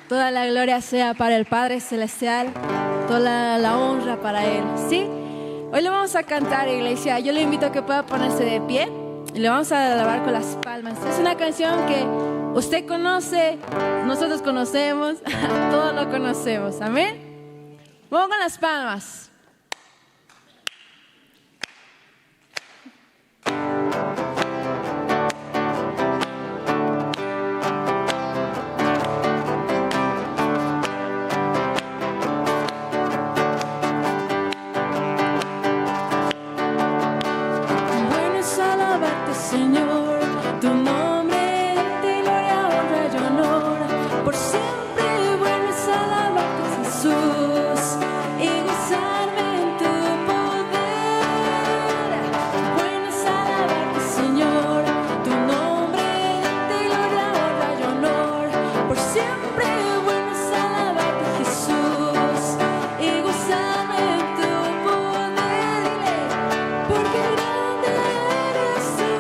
Toda la gloria sea para el Padre Celestial, toda la honra para Él, ¿sí? Hoy le vamos a cantar, iglesia. Yo le invito a que pueda ponerse de pie y le vamos a alabar con las palmas. Es una canción que usted conoce, nosotros conocemos, todos lo conocemos, amén. Vamos con las palmas. Señor, tu nombre de gloria, honra y honor, por siempre bueno es alabarte, Jesús, y gozarme en tu poder. Bueno es alabarte, Señor, tu nombre de gloria, honra y honor, por siempre bueno es alabarte, Jesús, y gozarme en tu poder. Dile, porque grande eres tú.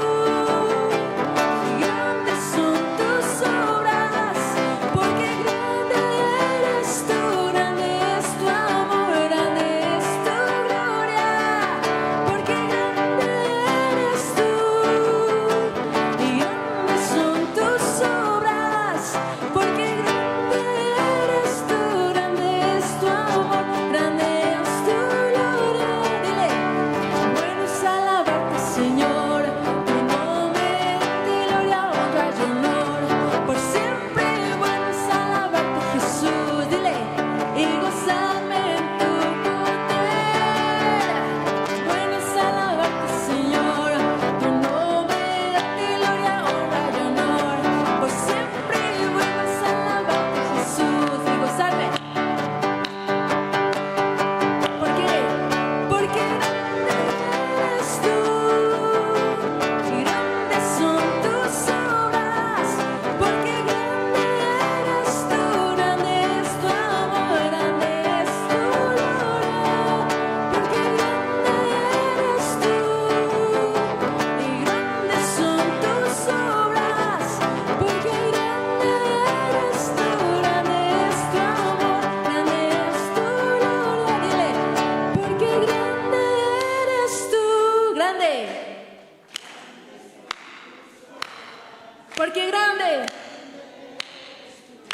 Porque grande,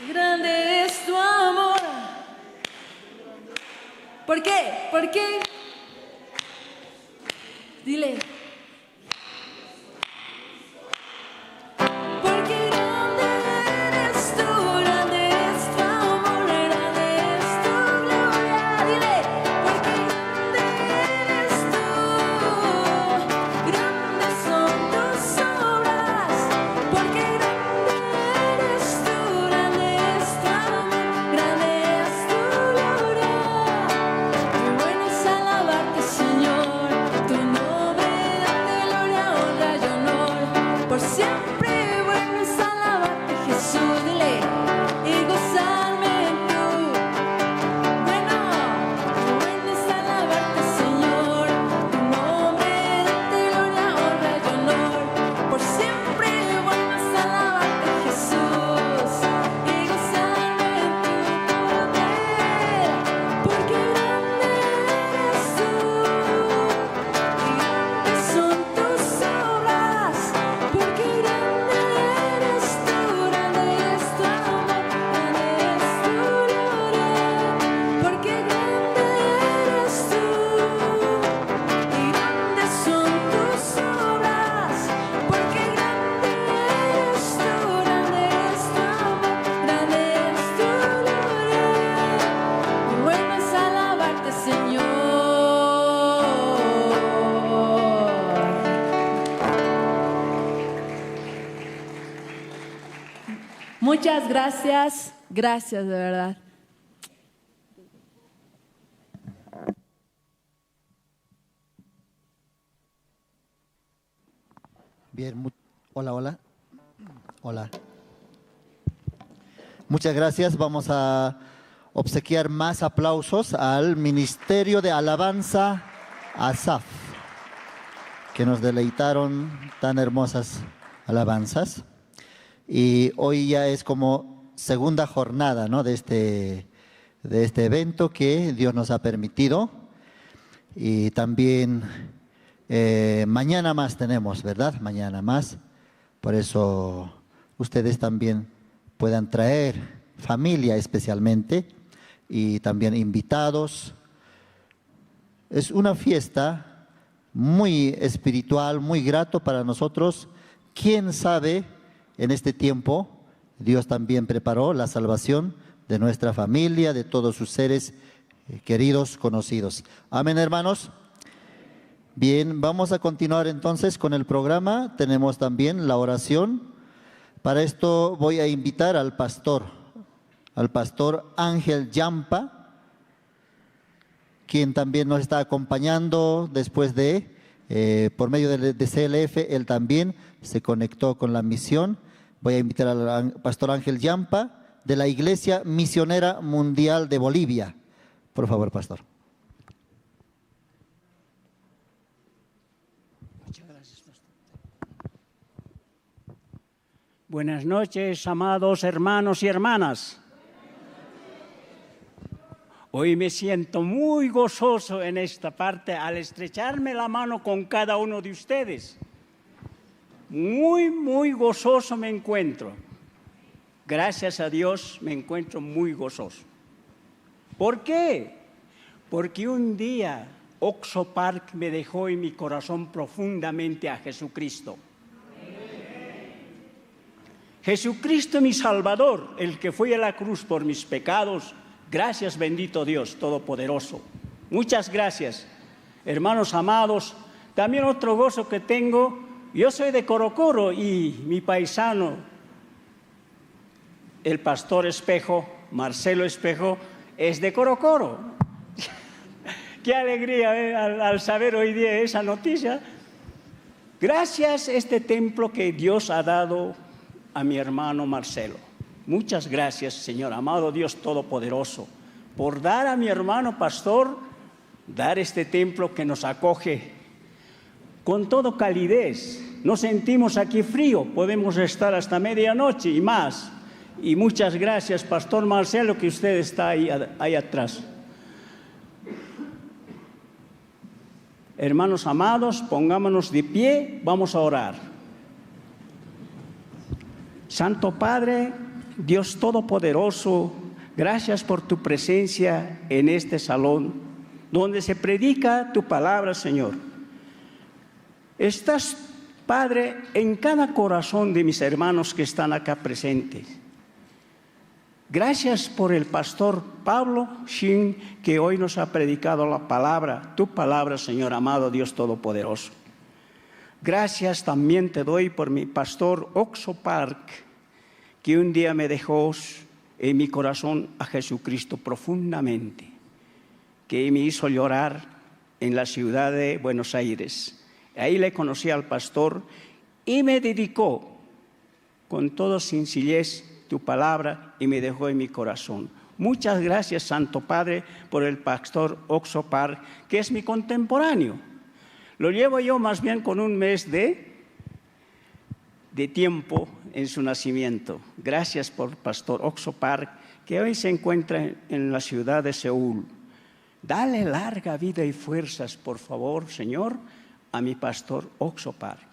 grande es tu amor. ¿Por qué? ¿Por qué? Dile. Porque grande eres tú, grande es tu amor, grande es tu gloria. Dile. Porque grande eres tú, grandes son tus obras. Porque grande eres tú, grande es tu amor, grande es tu gloria. Qué bueno es alabarte, Señor, tu nombre date gloria, honra y honor, por siempre bueno es alabarte, Jesús, dile, y gozarme en tu. Bueno es alabarte, Señor, tu nombre date gloria, honra y honor, por siempre bueno es alabarte, Jesús, y gozarme en tu poder. Porque grande eres tú, y grandes son tus obras. Porque grande eres tú, grande es tu amor, grande es tu gloria. Porque grande eres tú, y grandes son tus obras. Porque grande eres tú, grande es tu amor, grande es tu gloria. Bueno es alabarte, Señor. Muchas gracias, gracias de verdad. Bien, hola, hola. Hola. Muchas gracias. Vamos a obsequiar más aplausos al Ministerio de Alabanza Asaf, que nos deleitaron tan hermosas alabanzas. Y hoy ya es como segunda jornada, ¿no?, de este evento que Dios nos ha permitido. Y también mañana más tenemos, ¿verdad? Mañana más. Por eso ustedes también puedan traer familia especialmente y también invitados. Es una fiesta muy espiritual, muy grato para nosotros. ¿Quién sabe en este tiempo Dios también preparó la salvación de nuestra familia, de todos sus seres queridos, conocidos? Amén, hermanos. Bien, vamos a continuar entonces con el programa. Tenemos también la oración. Para esto voy a invitar al pastor Ángel Yampa, quien también nos está acompañando después por medio de CLF, él también se conectó con la misión. Voy a invitar al pastor Ángel Yampa de la Iglesia Misionera Mundial de Bolivia. Por favor, pastor. Muchas gracias, pastor. Buenas noches, amados hermanos y hermanas. Hoy me siento muy gozoso en esta parte al estrecharme la mano con cada uno de ustedes. Muy gozoso me encuentro. Gracias a Dios me encuentro muy gozoso. ¿Por qué? Porque un día Oxo Park me dejó en mi corazón profundamente a Jesucristo. Jesucristo mi Salvador, el que fue a la cruz por mis pecados. Gracias, bendito Dios Todopoderoso. Muchas gracias, hermanos amados. También otro gozo que tengo, yo soy de Corocoro y mi paisano, el pastor Espejo, Marcelo Espejo, es de Corocoro. Qué alegría al saber hoy día esa noticia. Gracias a este templo que Dios ha dado a mi hermano Marcelo. Muchas gracias, Señor, amado Dios Todopoderoso, por dar a mi hermano pastor, dar este templo que nos acoge con toda calidez. No sentimos aquí frío, podemos estar hasta medianoche y más. Y muchas gracias, pastor Marcelo, que usted está ahí atrás. Hermanos amados, pongámonos de pie, vamos a orar. Santo Padre, Dios Todopoderoso, gracias por tu presencia en este salón, donde se predica tu palabra, Señor. Estás, Padre, en cada corazón de mis hermanos que están acá presentes. Gracias por el pastor Pablo Shin, que hoy nos ha predicado la palabra, tu palabra, Señor amado Dios Todopoderoso. Gracias también te doy por mi pastor Oxo Park, que un día me dejó en mi corazón a Jesucristo profundamente, que me hizo llorar en la ciudad de Buenos Aires. Ahí le conocí al pastor y me dedicó con toda sencillez tu palabra y me dejó en mi corazón. Muchas gracias, Santo Padre, por el pastor Oxo Park, que es mi contemporáneo. Lo llevo yo más bien con un mes de tiempo en su nacimiento. Gracias por pastor Oxo Park, que hoy se encuentra en la ciudad de Seúl. Dale larga vida y fuerzas, por favor, Señor, a mi pastor Oxo Park,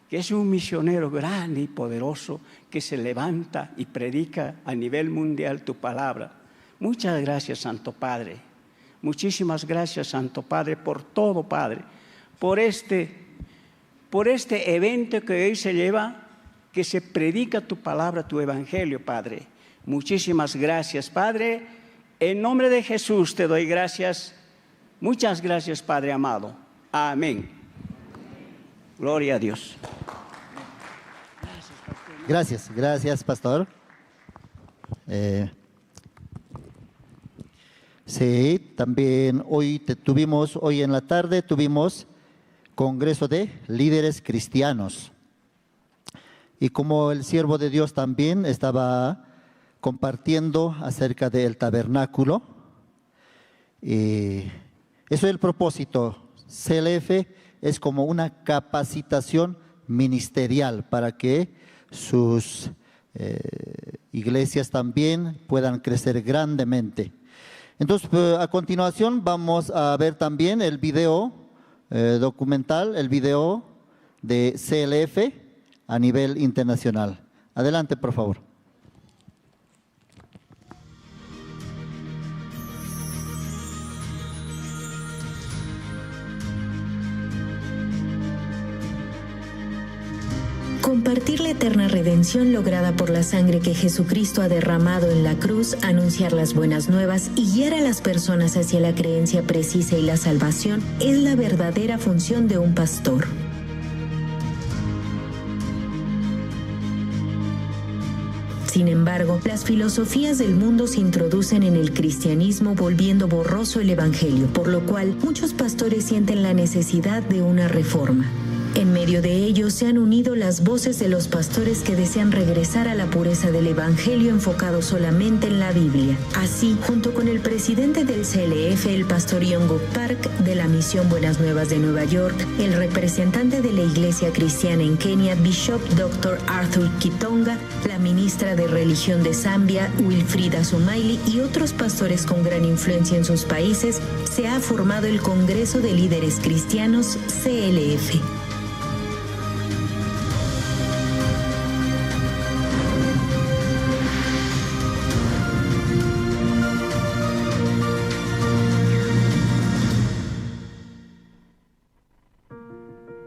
que es un misionero grande y poderoso que se levanta y predica a nivel mundial tu palabra. Muchas gracias, Santo Padre. Muchísimas gracias, Santo Padre, por todo, Padre, por este evento que hoy se lleva, que se predica tu palabra, tu evangelio, Padre. Muchísimas gracias, Padre. En nombre de Jesús te doy gracias. Muchas gracias, Padre amado. Amén. Gloria a Dios. Gracias, pastor. Sí, también hoy en la tarde tuvimos Congreso de Líderes Cristianos. Y como el siervo de Dios también estaba compartiendo acerca del tabernáculo, eso es el propósito. CLF es como una capacitación ministerial para que sus iglesias también puedan crecer grandemente. Entonces, a continuación vamos a ver también el video documental, el video de CLF a nivel internacional. Adelante, por favor. Compartir la eterna redención lograda por la sangre que Jesucristo ha derramado en la cruz, anunciar las buenas nuevas y guiar a las personas hacia la creencia precisa y la salvación es la verdadera función de un pastor. Sin embargo, las filosofías del mundo se introducen en el cristianismo volviendo borroso el evangelio, por lo cual muchos pastores sienten la necesidad de una reforma. En medio de ello se han unido las voces de los pastores que desean regresar a la pureza del evangelio enfocado solamente en la Biblia. Así, junto con el presidente del CLF, el pastor Yongok Park, de la Misión Buenas Nuevas de Nueva York, el representante de la Iglesia Cristiana en Kenia, Bishop Dr. Arthur Kitonga, la ministra de Religión de Zambia, Wilfrida Sumaili, y otros pastores con gran influencia en sus países, se ha formado el Congreso de Líderes Cristianos, CLF.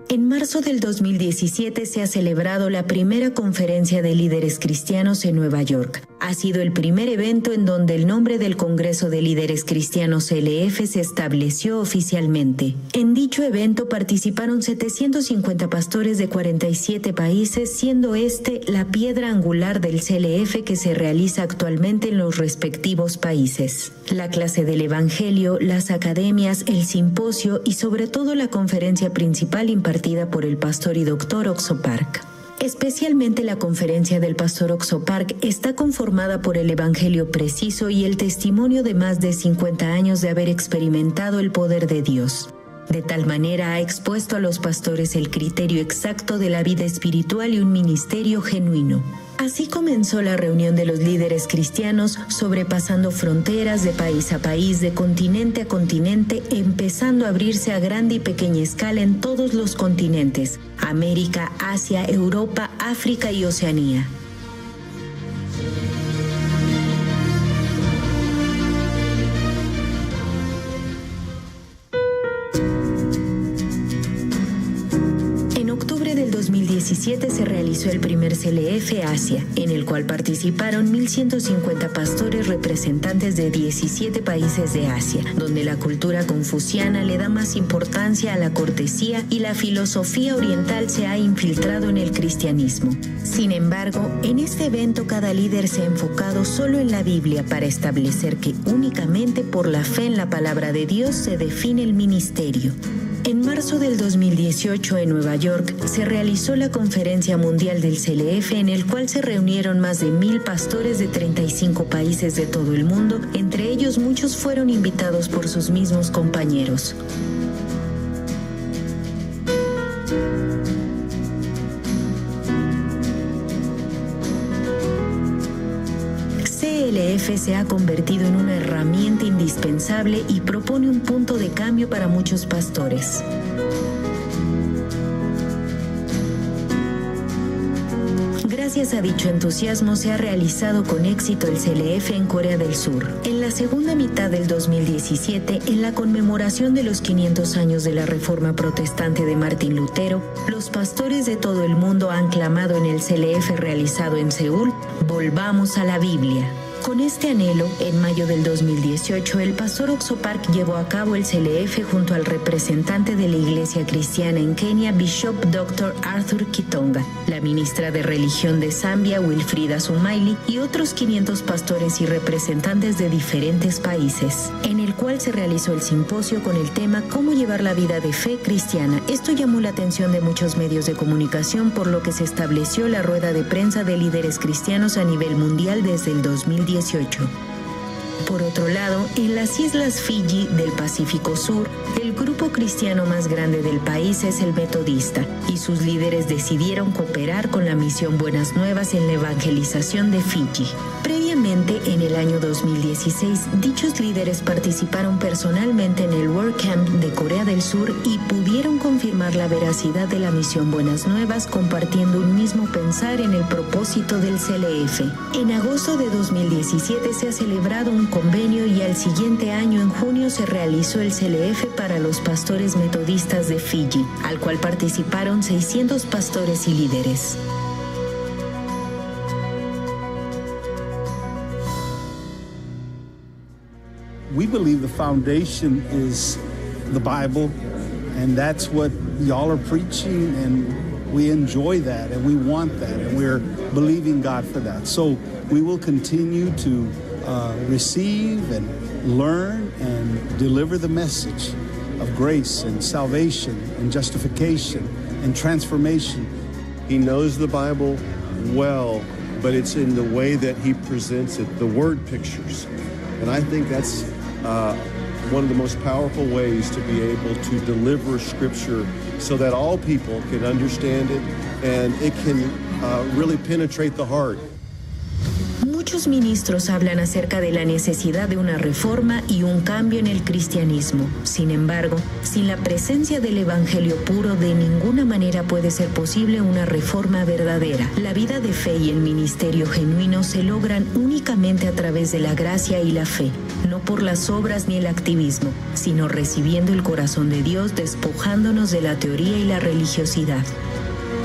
En marzo del 2017 se ha celebrado la primera conferencia de líderes cristianos en Nueva York. Ha sido el primer evento en donde el nombre del Congreso de Líderes Cristianos CLF se estableció oficialmente. En dicho evento participaron 750 pastores de 47 países, siendo este la piedra angular del CLF que se realiza actualmente en los respectivos países. La clase del Evangelio, las academias, el simposio y sobre todo la conferencia principal impartida por el pastor y doctor Okso Park. Especialmente la conferencia del pastor Okso Park está conformada por el evangelio preciso y el testimonio de más de 50 años de haber experimentado el poder de Dios. De tal manera ha expuesto a los pastores el criterio exacto de la vida espiritual y un ministerio genuino. Así comenzó la reunión de los líderes cristianos, sobrepasando fronteras de país a país, de continente a continente, empezando a abrirse a grande y pequeña escala en todos los continentes: América, Asia, Europa, África y Oceanía. En octubre del 2017 se realizó el primer CLF Asia, en el cual participaron 1.150 pastores representantes de 17 países de Asia, donde la cultura confuciana le da más importancia a la cortesía y la filosofía oriental se ha infiltrado en el cristianismo. Sin embargo, en este evento cada líder se ha enfocado solo en la Biblia para establecer que únicamente por la fe en la palabra de Dios se define el ministerio. En marzo del 2018 en Nueva York se realizó la Conferencia Mundial del CLF, en el cual se reunieron más de 1,000 pastores de 35 países de todo el mundo. Entre ellos muchos fueron invitados por sus mismos compañeros. CLF se ha convertido en una herramienta indispensable y propone un punto de cambio para muchos pastores. Gracias a dicho entusiasmo se ha realizado con éxito el CLF en Corea del Sur. En la segunda mitad del 2017, en la conmemoración de los 500 años de la Reforma Protestante de Martín Lutero, los pastores de todo el mundo han clamado en el CLF realizado en Seúl: "Volvamos a la Biblia". Con este anhelo, en mayo del 2018, el pastor Okso Park llevó a cabo el CLF junto al representante de la Iglesia Cristiana en Kenia, Bishop Dr. Arthur Kitonga, la ministra de Religión de Zambia, Wilfrida Sumaili, y otros 500 pastores y representantes de diferentes países, en el cual se realizó el simposio con el tema "Cómo llevar la vida de fe cristiana". Esto llamó la atención de muchos medios de comunicación, por lo que se estableció la rueda de prensa de líderes cristianos a nivel mundial desde el 2018. Por otro lado, en las islas Fiji del Pacífico Sur, el grupo cristiano más grande del país es el Metodista, y sus líderes decidieron cooperar con la misión Buenas Nuevas en la evangelización de Fiji. Previamente, en el año 2016, dichos líderes participaron personalmente en el WordCamp de Corea del Sur y pudieron confirmar la veracidad de la misión Buenas Nuevas, compartiendo un mismo pensar en el propósito del CLF. En agosto de 2017 se ha celebrado un convenio y al siguiente año, en junio, se realizó el CLF para los pastores metodistas de Fiji, al cual participaron 600 pastores y líderes. We believe the foundation is the Bible, and that's what y'all are preaching, and we enjoy that, and we want that, and we're believing God for that. So we will continue to receive and learn and deliver the message of grace and salvation and justification and transformation. He knows the Bible well, but it's in the way that he presents it, the word pictures. And I think that's one of the most powerful ways to be able to deliver Scripture so that all people can understand it and it can really penetrate the heart. Muchos ministros hablan acerca de la necesidad de una reforma y un cambio en el cristianismo. Sin embargo, sin la presencia del evangelio puro, de ninguna manera puede ser posible una reforma verdadera. La vida de fe y el ministerio genuino se logran únicamente a través de la gracia y la fe, no por las obras ni el activismo, sino recibiendo el corazón de Dios, despojándonos de la teoría y la religiosidad.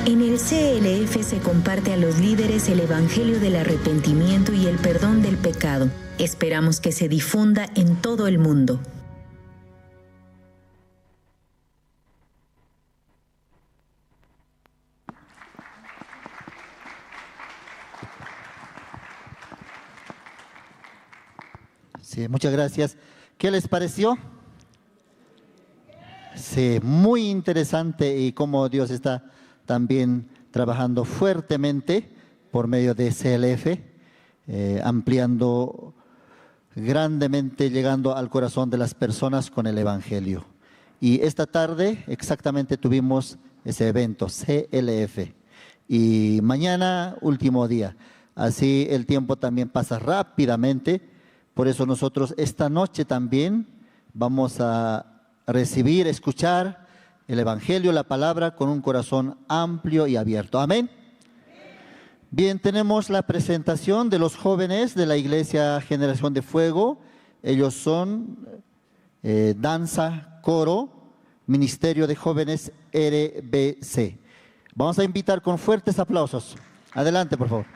En el CLF se comparte a los líderes el evangelio del arrepentimiento y el perdón del pecado. Esperamos que se difunda en todo el mundo. Sí, muchas gracias. ¿Qué les pareció? Sí, muy interesante y cómo Dios está también trabajando fuertemente por medio de CLF, ampliando grandemente, llegando al corazón de las personas con el Evangelio. Y esta tarde exactamente tuvimos ese evento, CLF. Y mañana, último día. Así el tiempo también pasa rápidamente. Por eso nosotros esta noche también vamos a recibir, escuchar el Evangelio, la palabra, con un corazón amplio y abierto. Amén. Bien, tenemos la presentación de los jóvenes de la Iglesia Generación de Fuego. Ellos son danza, coro, Ministerio de Jóvenes RBC. Vamos a invitar con fuertes aplausos. Adelante, por favor.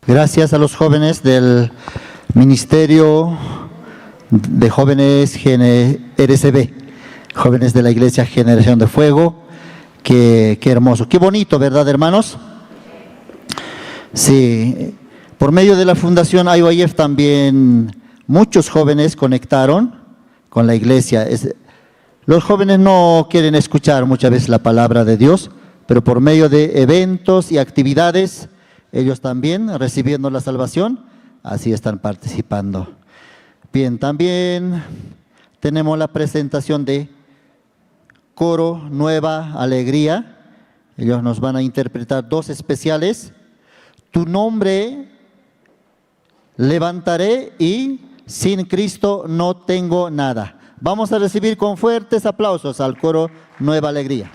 Gracias a los jóvenes del Ministerio de Jóvenes RCB, jóvenes de la Iglesia Generación de Fuego. Qué hermoso, qué bonito, ¿verdad, hermanos? Sí, por medio de la Fundación IYF también muchos jóvenes conectaron con la iglesia. Los jóvenes no quieren escuchar muchas veces la palabra de Dios, pero por medio de eventos y actividades, ellos también recibiendo la salvación, así están participando. Bien, también tenemos la presentación de Coro Nueva Alegría. Ellos nos van a interpretar dos especiales. Tu nombre levantaré y sin Cristo no tengo nada. Vamos a recibir con fuertes aplausos al Coro Nueva Alegría.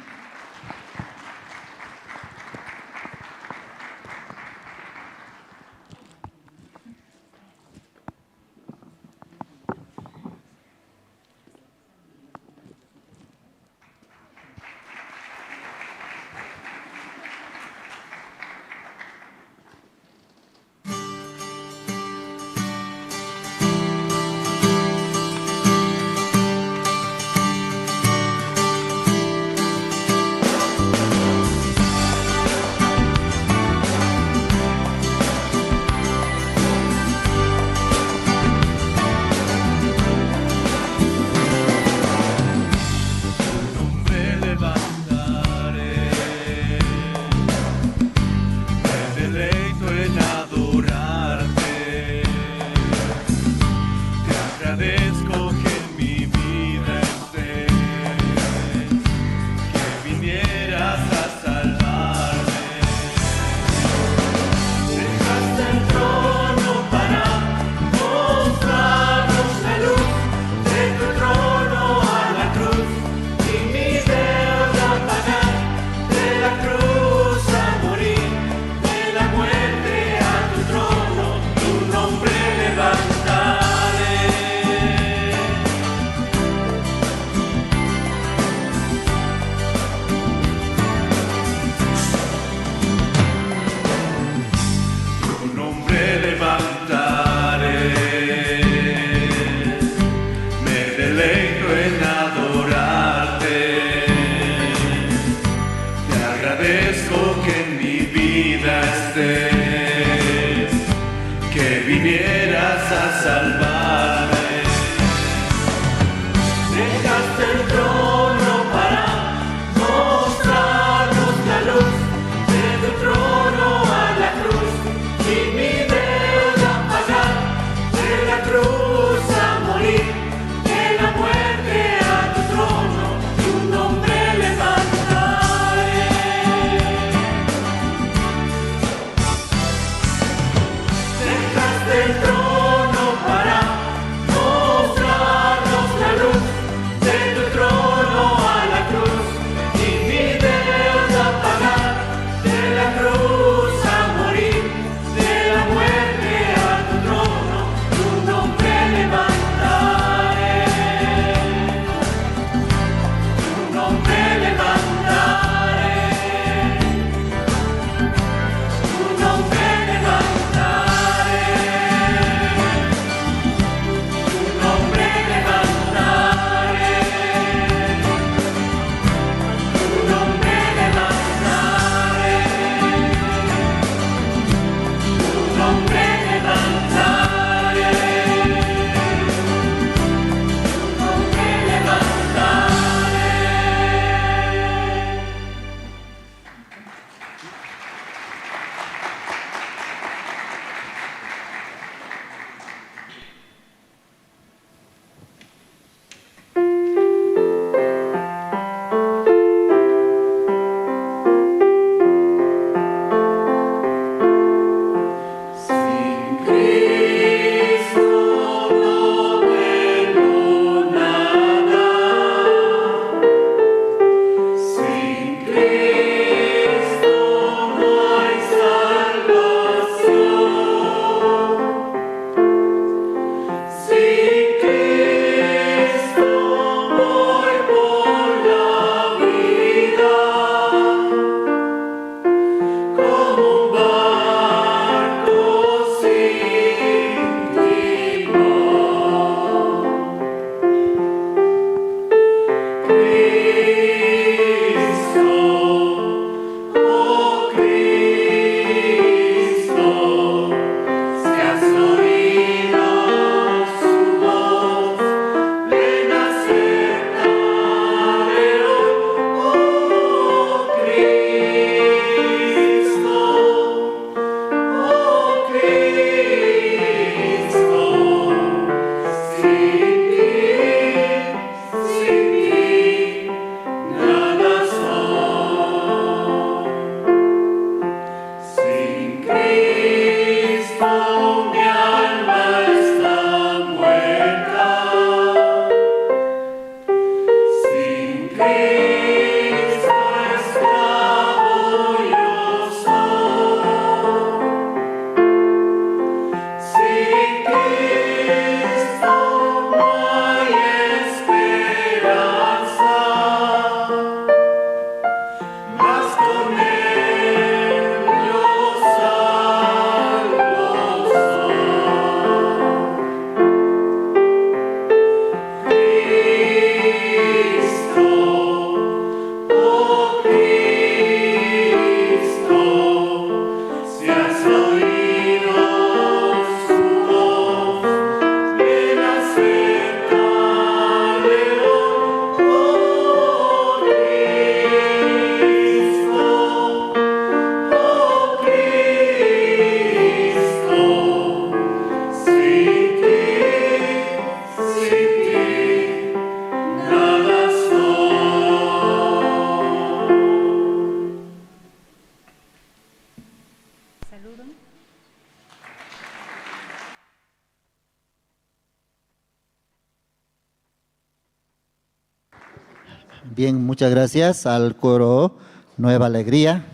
Bien, muchas gracias al coro Nueva Alegría.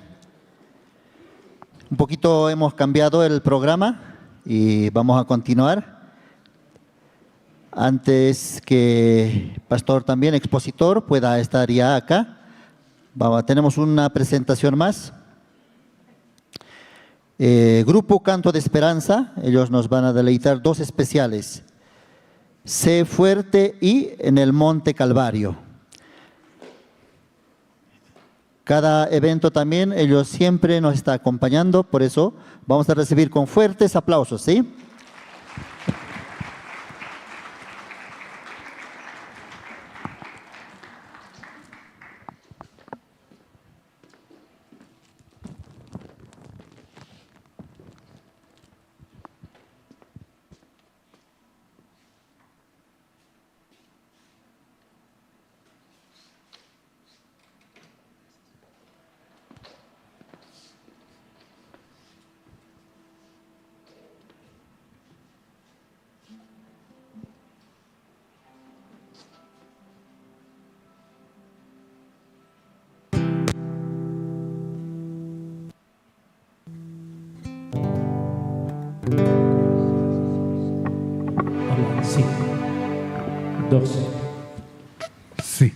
Un poquito hemos cambiado el programa y vamos a continuar. Antes que pastor también, expositor, pueda estar ya acá, tenemos una presentación más. Grupo Canto de Esperanza, ellos nos van a deleitar dos especiales. Sé fuerte y en el Monte Calvario. Cada evento también, ellos siempre nos están acompañando, por eso vamos a recibir con fuertes aplausos, ¿sí? Sí. 12. Sí.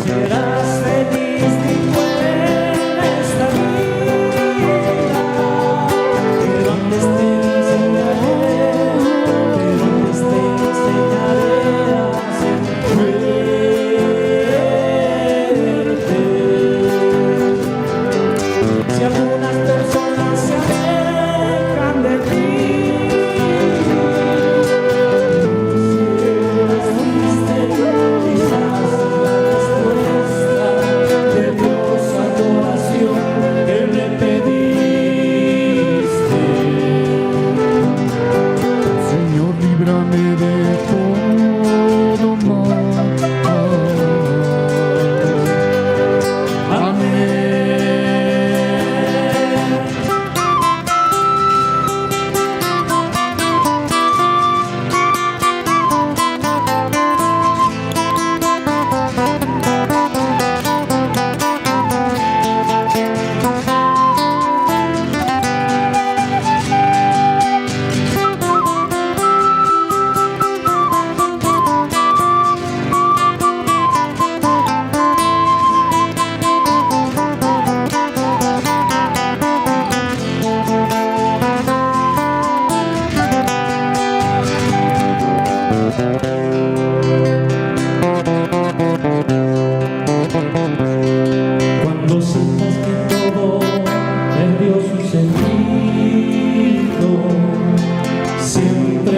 Serás feliz, dijo en esta vida.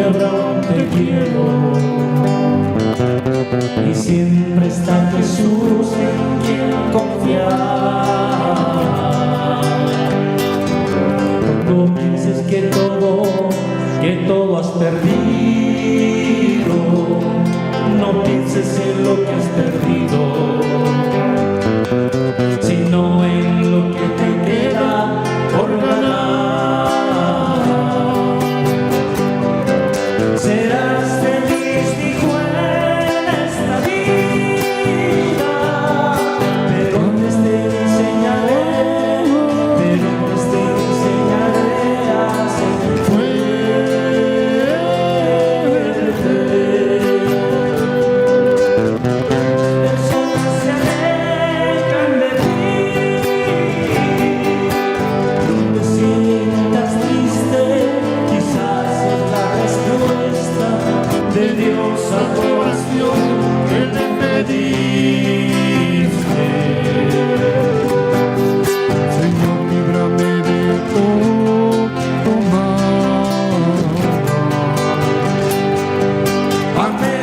quiebra te quiero. Y siempre está Jesús en quien confiar. Cuando pienses que todo has perdido, no pienses en lo que has perdido, sino en lo que te queda por ganar. Serás feliz, dijo en esta vida, pero antes te enseñaré a ser fuerte. Personas se alejan de ti, donde sientas triste, quizás es la respuesta de Dios a tu oración que le pediste. Señor, líbrame de todo mal. Amén.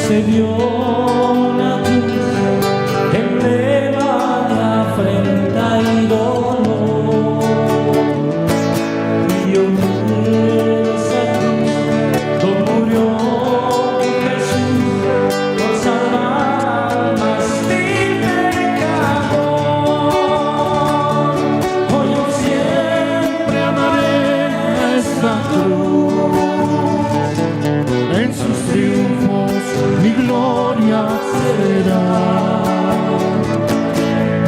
Se vio una cruz emblema de afrenta y dolor, y yo en esa cruz donde murió mi Jesús por salvar almas mi pecador. Hoy yo siempre amaré esta cruz, en sus triunfos mi gloria será.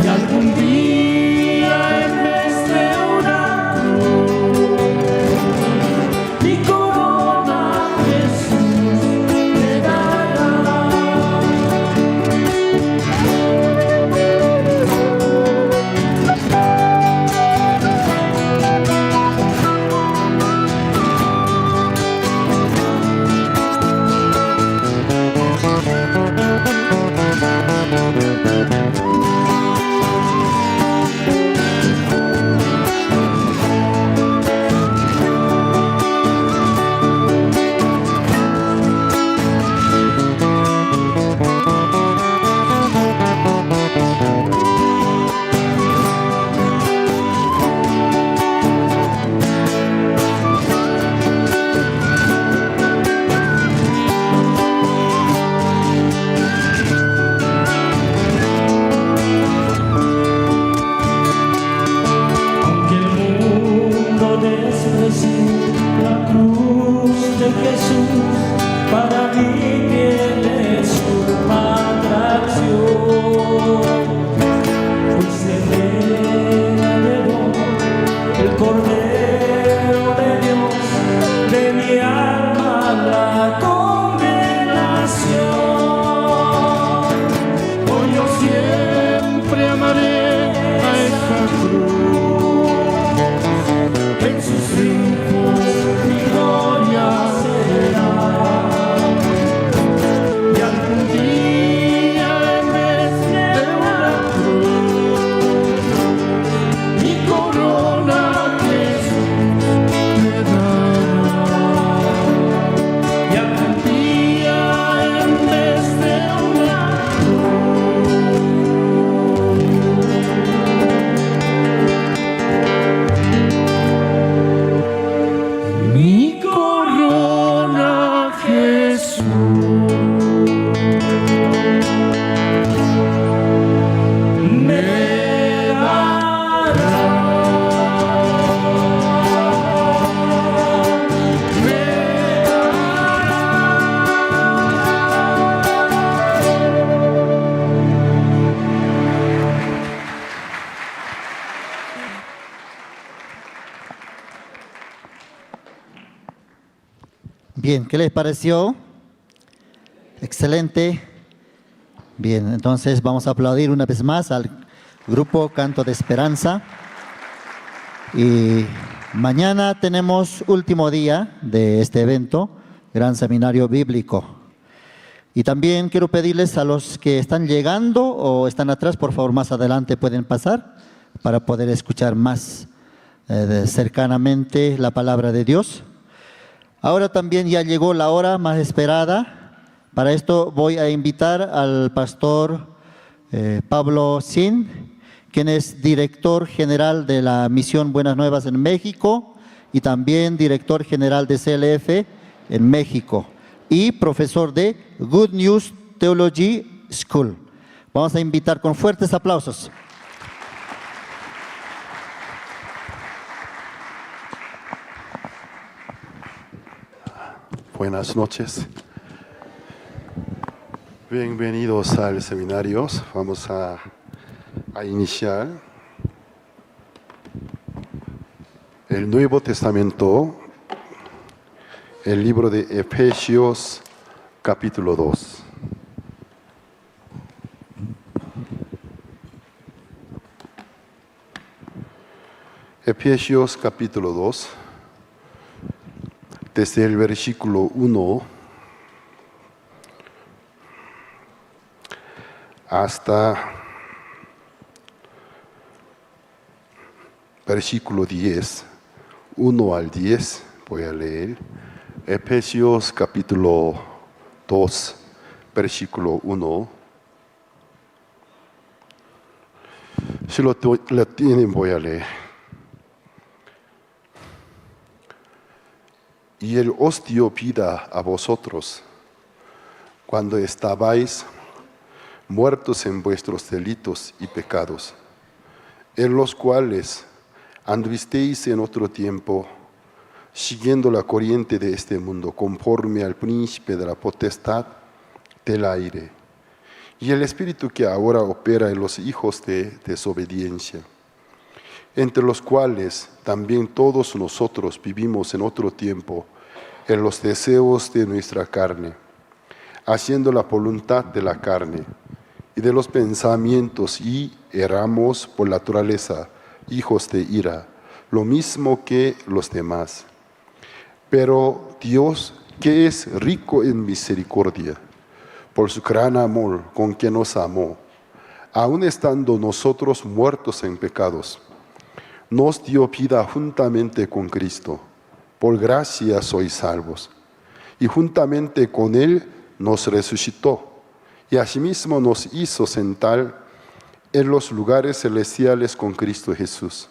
Y algún día en vez de una cruz, mi corona Jesús me dará. llevaré a esa cruz. En sus triunfos mi gloria será. Y algún día en vez de una cruz, mi corona Jesús me dará. Y algún día en vez de una mi corona Jesús me dará. Bien, ¿qué les pareció? Excelente. Bien, entonces vamos a aplaudir una vez más al grupo Canto de Esperanza. Y mañana tenemos último día de este evento, Gran Seminario Bíblico. Y también quiero pedirles a los que están llegando o están atrás, por favor, más adelante pueden pasar para poder escuchar más cercanamente la palabra de Dios. Ahora también ya llegó la hora más esperada. Para esto voy a invitar al pastor Pablo Sin, quien es director general de la Misión Buenas Nuevas en México y también director general de CLF en México y profesor de Good News Theology School. Vamos a invitar con fuertes aplausos. Buenas noches. Bienvenidos al seminario. Vamos a iniciar el Nuevo Testamento, el libro de Efesios, capítulo 2. Efesios, capítulo 2. Desde el versículo 1 hasta versículo 10, 1 al 10, voy a leer. Efesios capítulo 2, versículo 1. Si lo tienen, voy a leer. Y Él os dio vida a vosotros, cuando estabais muertos en vuestros delitos y pecados, en los cuales anduvisteis en otro tiempo, siguiendo la corriente de este mundo, conforme al príncipe de la potestad del aire, y el espíritu que ahora opera en los hijos de desobediencia, entre los cuales también todos nosotros vivimos en otro tiempo en los deseos de nuestra carne, haciendo la voluntad de la carne y de los pensamientos, y éramos por naturaleza hijos de ira, lo mismo que los demás. Pero Dios, que es rico en misericordia, por su gran amor con que nos amó, aun estando nosotros muertos en pecados, nos dio vida juntamente con Cristo. Por gracia sois salvos. Y juntamente con Él nos resucitó, y asimismo nos hizo sentar en los lugares celestiales con Cristo Jesús,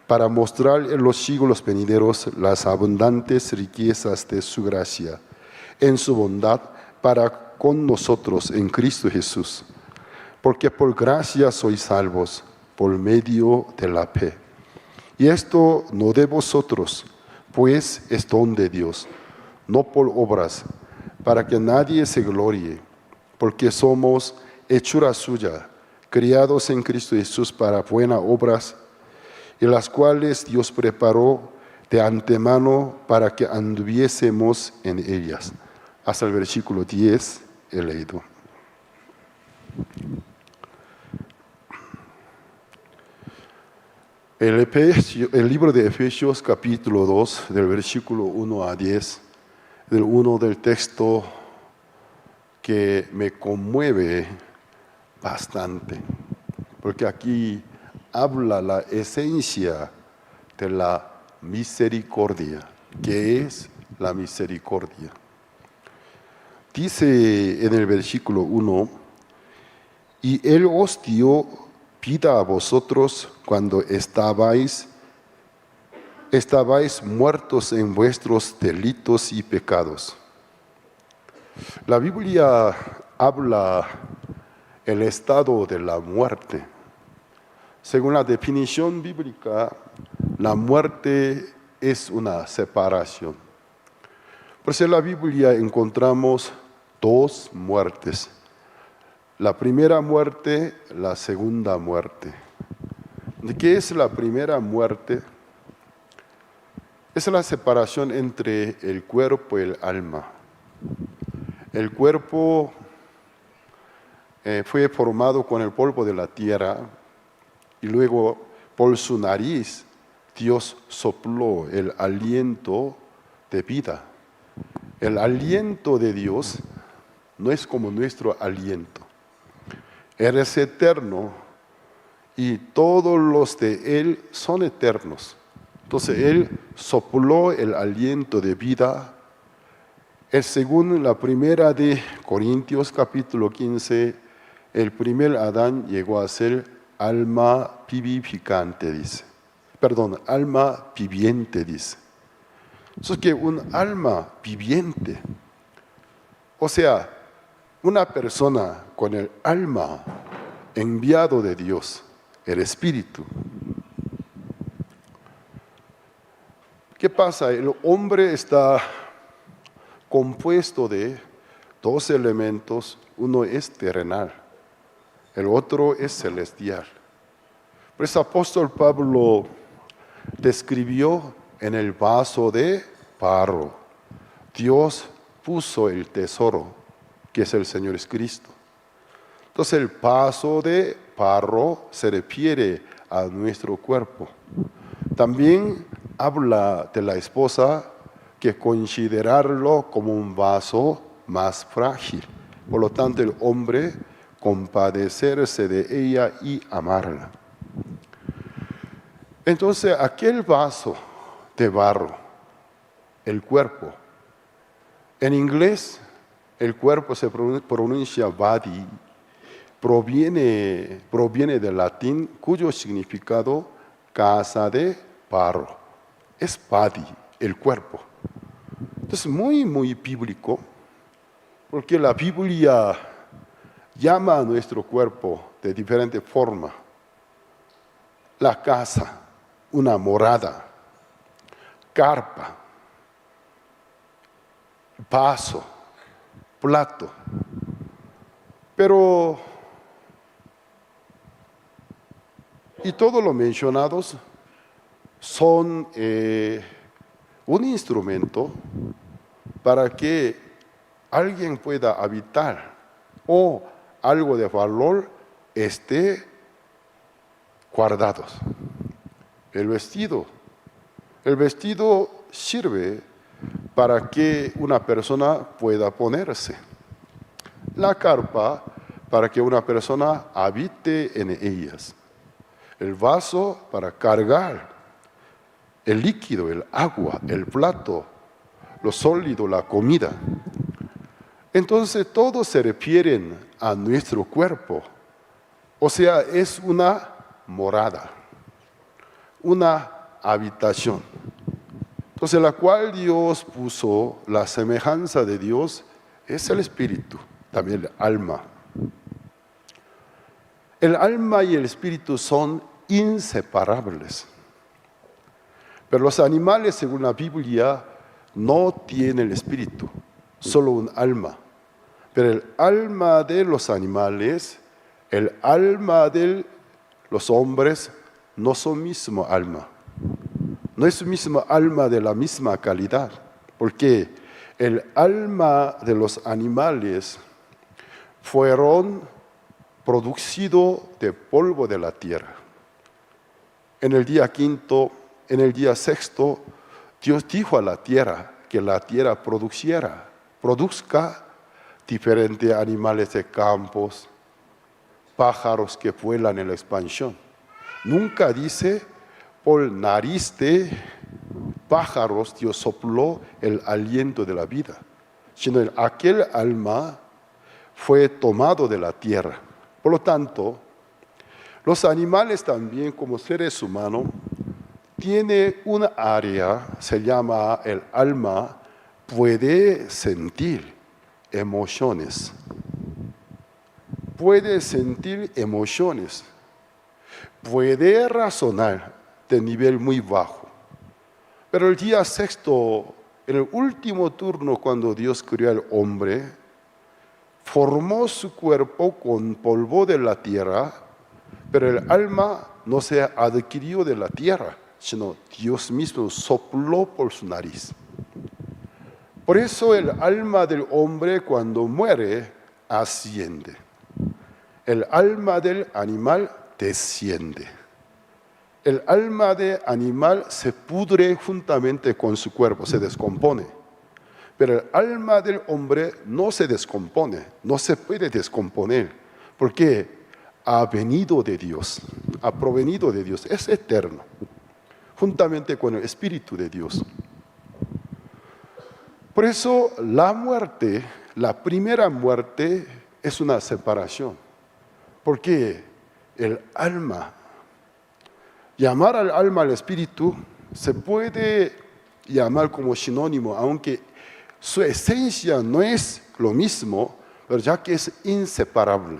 para mostrar en los siglos venideros las abundantes riquezas de su gracia, en su bondad para con nosotros en Cristo Jesús. Porque por gracia sois salvos, por medio de la fe. Y esto no de vosotros, pues es don de Dios, no por obras, para que nadie se gloríe, porque somos hechura suya, criados en Cristo Jesús para buenas obras, y las cuales Dios preparó de antemano para que anduviésemos en ellas. Hasta el versículo 10 he leído. El libro de Efesios capítulo 2, del versículo 1 a 10, del texto que me conmueve bastante, porque aquí habla la esencia de la misericordia. ¿Qué es la misericordia? Dice en el versículo 1, y Él os dio vida a vosotros cuando estabais muertos en vuestros delitos y pecados. La Biblia habla el estado de la muerte. Según la definición bíblica, la muerte es una separación. Por eso en la Biblia encontramos dos muertes. La primera muerte, la segunda muerte. ¿Qué es la primera muerte? Es la separación entre el cuerpo y el alma. El cuerpo fue formado con el polvo de la tierra y luego por su nariz Dios sopló el aliento de vida. El aliento de Dios no es como nuestro aliento. Él es eterno y todos los de Él son eternos. Entonces Él sopló el aliento de vida. Según la primera de Corintios capítulo 15, el primer Adán llegó a ser alma vivificante, dice. Perdón, alma viviente, dice. Eso es que un alma viviente, o sea, una persona con el alma enviado de Dios, el Espíritu. ¿Qué pasa? El hombre está compuesto de dos elementos, uno es terrenal, el otro es celestial. Por eso el apóstol Pablo describió en el vaso de barro, Dios puso el tesoro, que es el Señor Cristo. Entonces el vaso de barro se refiere a nuestro cuerpo. También habla de la esposa, que considerarlo como un vaso más frágil. Por lo tanto, el hombre compadecerse de ella y amarla. Entonces, aquel vaso de barro, el cuerpo, en inglés el cuerpo se pronuncia body, proviene del latín, cuyo significado casa de barro. Es body, el cuerpo. Entonces, muy bíblico, porque la Biblia llama a nuestro cuerpo de diferente forma. La casa, una morada, carpa, vaso, plato. Pero, y todos los mencionados son un instrumento para que alguien pueda habitar o algo de valor esté guardados. El vestido sirve para que una persona pueda ponerse. La carpa para que una persona habite en ellas. El vaso para cargar el líquido, el agua, el plato, lo sólido, la comida. Entonces todos se refieren a nuestro cuerpo. O sea, es una morada, una habitación. Entonces la cual Dios puso, la semejanza de Dios es el espíritu, también el alma. El alma y el espíritu son inseparables. Pero los animales, según la Biblia, no tienen el espíritu, solo un alma. Pero el alma de los animales, el alma de los hombres, no son mismo alma. No es el mismo alma de la misma calidad, porque el alma de los animales fueron producidos de polvo de la tierra. en el día quinto, en el día sexto, Dios dijo a la tierra que la tierra produzca diferentes animales de campos, pájaros que vuelan en la expansión. Nunca dice, por nariz de pájaros Dios sopló el aliento de la vida, sino aquel alma fue tomado de la tierra. Por lo tanto, los animales también como seres humanos tienen una área, se llama el alma, puede sentir emociones. Puede sentir emociones. Puede razonar de nivel muy bajo. Pero el día sexto, en el último turno cuando Dios creó al hombre, formó su cuerpo con polvo de la tierra, pero el alma no se adquirió de la tierra, sino Dios mismo sopló por su nariz. Por eso el alma del hombre cuando muere asciende. El alma del animal desciende. El alma del animal se pudre juntamente con su cuerpo, se descompone. Pero el alma del hombre no se descompone, no se puede descomponer, porque ha venido de Dios, ha provenido de Dios, es eterno, juntamente con el Espíritu de Dios. Por eso la muerte, la primera muerte, es una separación, porque el alma, llamar al alma al Espíritu, se puede llamar como sinónimo, aunque su esencia no es lo mismo, pero ya que es inseparable.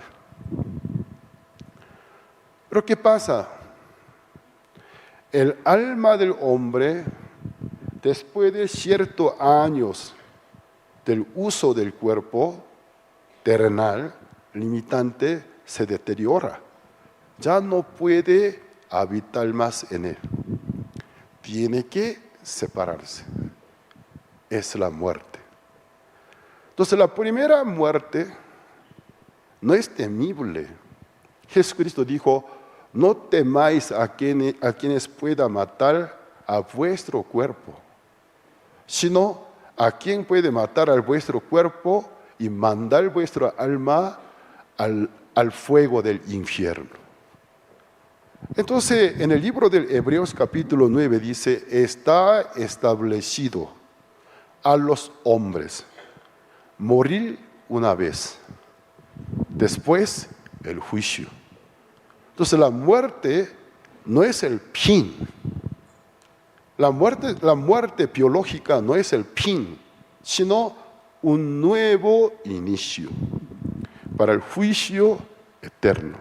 Pero ¿qué pasa? El alma del hombre, después de ciertos años del uso del cuerpo terrenal, limitante, se deteriora. Ya no puede habitar más en él. Tiene que separarse. Es la muerte. Entonces la primera muerte no es temible. Jesucristo dijo, no temáis a quienes puedan matar a vuestro cuerpo, sino a quien puede matar a vuestro cuerpo y mandar vuestra alma al fuego del infierno. Entonces, en el libro de Hebreos capítulo 9 dice, está establecido a los hombres morir una vez, después el juicio. Entonces la muerte no es el fin. La muerte biológica no es el fin, sino un nuevo inicio para el juicio eterno.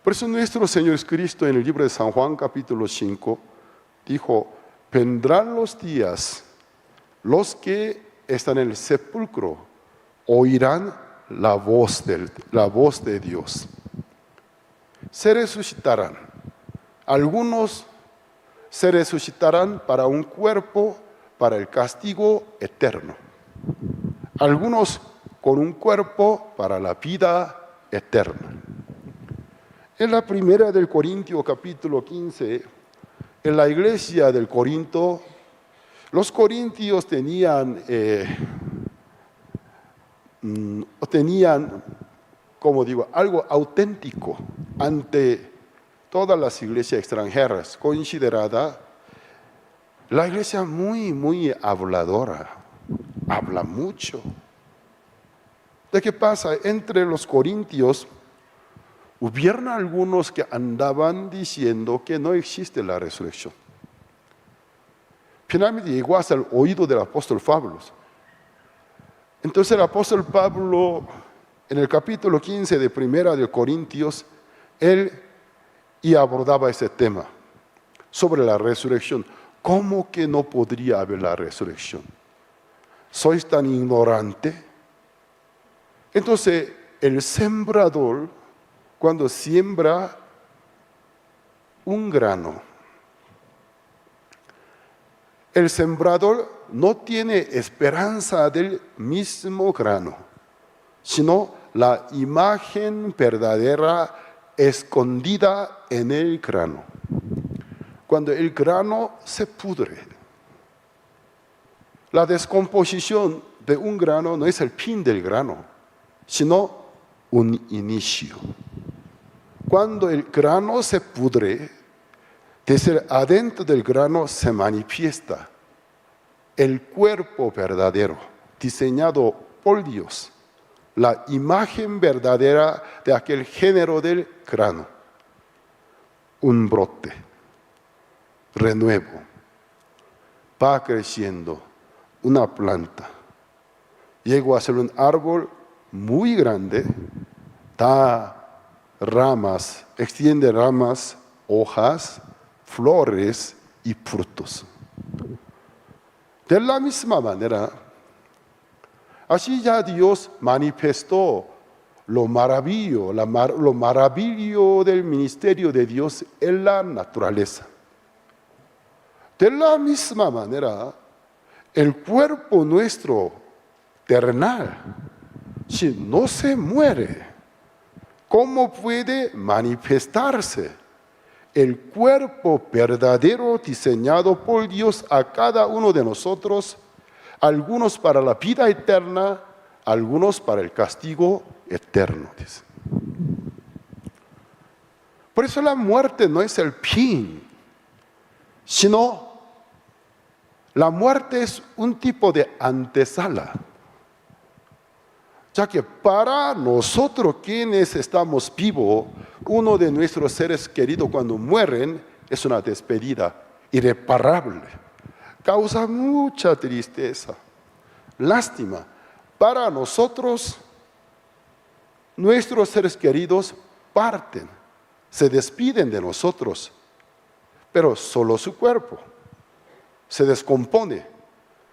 Por eso nuestro Señor Jesucristo en el libro de San Juan capítulo 5 dijo, vendrán los días, los que están en el sepulcro oirán la voz de Dios. Se resucitarán. Algunos se resucitarán para un cuerpo, para el castigo eterno. Algunos con un cuerpo para la vida eterna. En la primera del Corintios capítulo 15, en la iglesia del Corinto, los corintios tenían, como digo, algo auténtico ante todas las iglesias extranjeras, considerada la iglesia muy habladora, habla mucho. ¿De qué pasa? Entre los corintios hubieron algunos que andaban diciendo que no existe la resurrección. Finalmente llegó hasta el oído del apóstol Pablo. Entonces el apóstol Pablo, en el capítulo 15 de Primera de Corintios, él y abordaba ese tema sobre la resurrección. ¿Cómo que no podría haber la resurrección? ¿Sois tan ignorante? Entonces, el sembrador, cuando siembra un grano, el sembrador no tiene esperanza del mismo grano, sino la imagen verdadera escondida en el grano. cuando el grano se pudre. La descomposición de un grano no es el fin del grano, sino un inicio. Cuando el grano se pudre, desde adentro del grano se manifiesta el cuerpo verdadero, diseñado por Dios, la imagen verdadera de aquel género del grano. Un brote, renuevo, va creciendo una planta. Llegó a ser un árbol muy grande, da ramas, extiende ramas, hojas, flores y frutos. De la misma manera, así ya Dios manifestó lo maravilloso del ministerio de Dios en la naturaleza. De la misma manera, el cuerpo nuestro terrenal, si no se muere, ¿cómo puede manifestarse el cuerpo verdadero diseñado por Dios a cada uno de nosotros? Algunos para la vida eterna, algunos para el castigo eterno. Dice. Por eso la muerte no es el fin, sino la muerte es un tipo de antesala. Ya que para nosotros quienes estamos vivos, uno de nuestros seres queridos cuando mueren es una despedida irreparable. Causa mucha tristeza, lástima. Para nosotros, nuestros seres queridos parten, se despiden de nosotros, pero solo su cuerpo se descompone.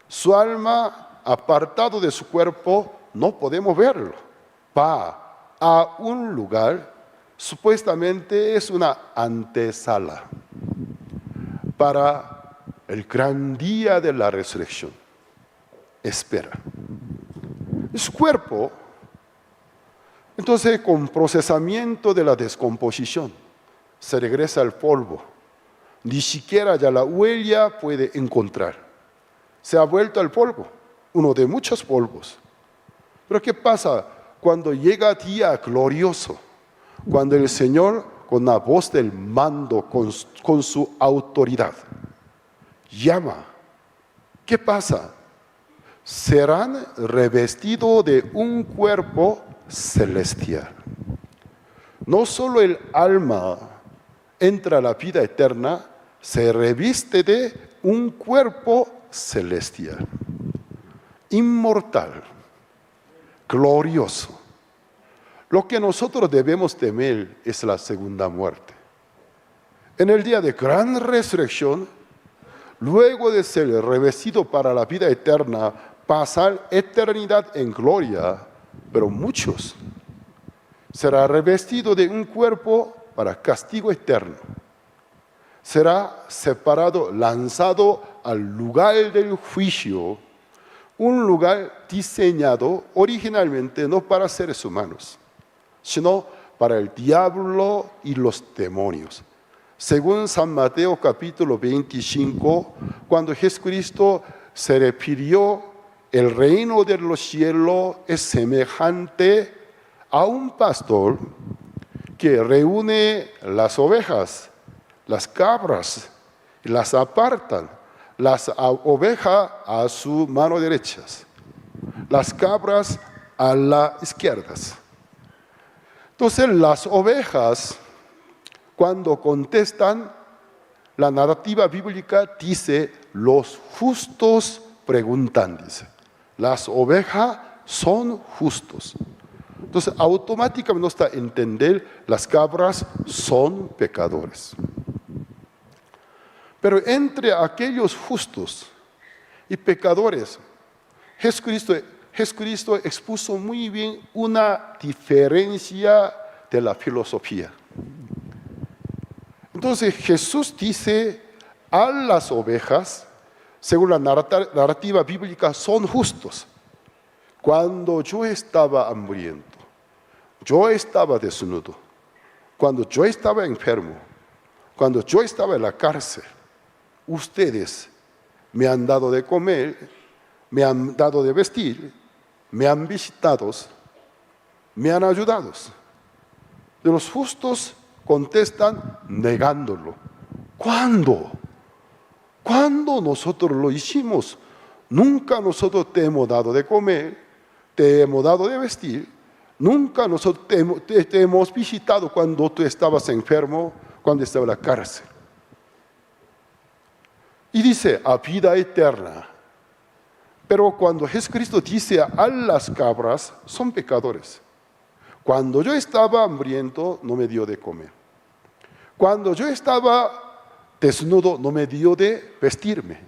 Su alma, apartado de su cuerpo, no podemos verlo. Va a un lugar, supuestamente es una antesala para el gran día de la resurrección. Espera. Su cuerpo, entonces con procesamiento de la descomposición, se regresa al polvo. Ni siquiera ya la huella puede encontrar. Se ha vuelto al polvo, uno de muchos polvos. Pero ¿qué pasa cuando llega día glorioso? Cuando el Señor, con la voz del mando, con su autoridad, llama. ¿Qué pasa? Serán revestidos de un cuerpo celestial. No solo el alma entra a la vida eterna, se reviste de un cuerpo celestial, inmortal, glorioso. Lo que nosotros debemos temer es la segunda muerte. En el día de gran resurrección, luego de ser revestido para la vida eterna, pasar eternidad en gloria, pero muchos será revestido de un cuerpo para castigo eterno. Será separado, lanzado al lugar del juicio, un lugar diseñado originalmente no para seres humanos, sino para el diablo y los demonios. Según San Mateo capítulo 25, cuando Jesucristo se refirió, el reino de los cielos es semejante a un pastor que reúne las ovejas, las cabras, y las apartan, las ovejas a su mano derecha, las cabras a la izquierda. Entonces las ovejas, cuando contestan, la narrativa bíblica dice, los justos preguntan, dice. Las ovejas son justos. Entonces automáticamente nos da a entender, las cabras son pecadores. Pero entre aquellos justos y pecadores, Jesucristo expuso muy bien una diferencia de la filosofía. Entonces Jesús dice a las ovejas, según la narrativa bíblica, son justos. Cuando yo estaba hambriento, yo estaba desnudo, cuando yo estaba enfermo, cuando yo estaba en la cárcel, ustedes me han dado de comer, me han dado de vestir, me han visitado, me han ayudado. De los justos contestan negándolo. ¿Cuándo? ¿Cuándo nosotros lo hicimos? Nunca nosotros te hemos dado de comer, te hemos dado de vestir, nunca nosotros te hemos visitado cuando tú estabas enfermo, cuando estaba en la cárcel. Y dice, a vida eterna. Pero cuando Jesucristo dice a las cabras, son pecadores. Cuando yo estaba hambriento, no me dio de comer. Cuando yo estaba desnudo, no me dio de vestirme.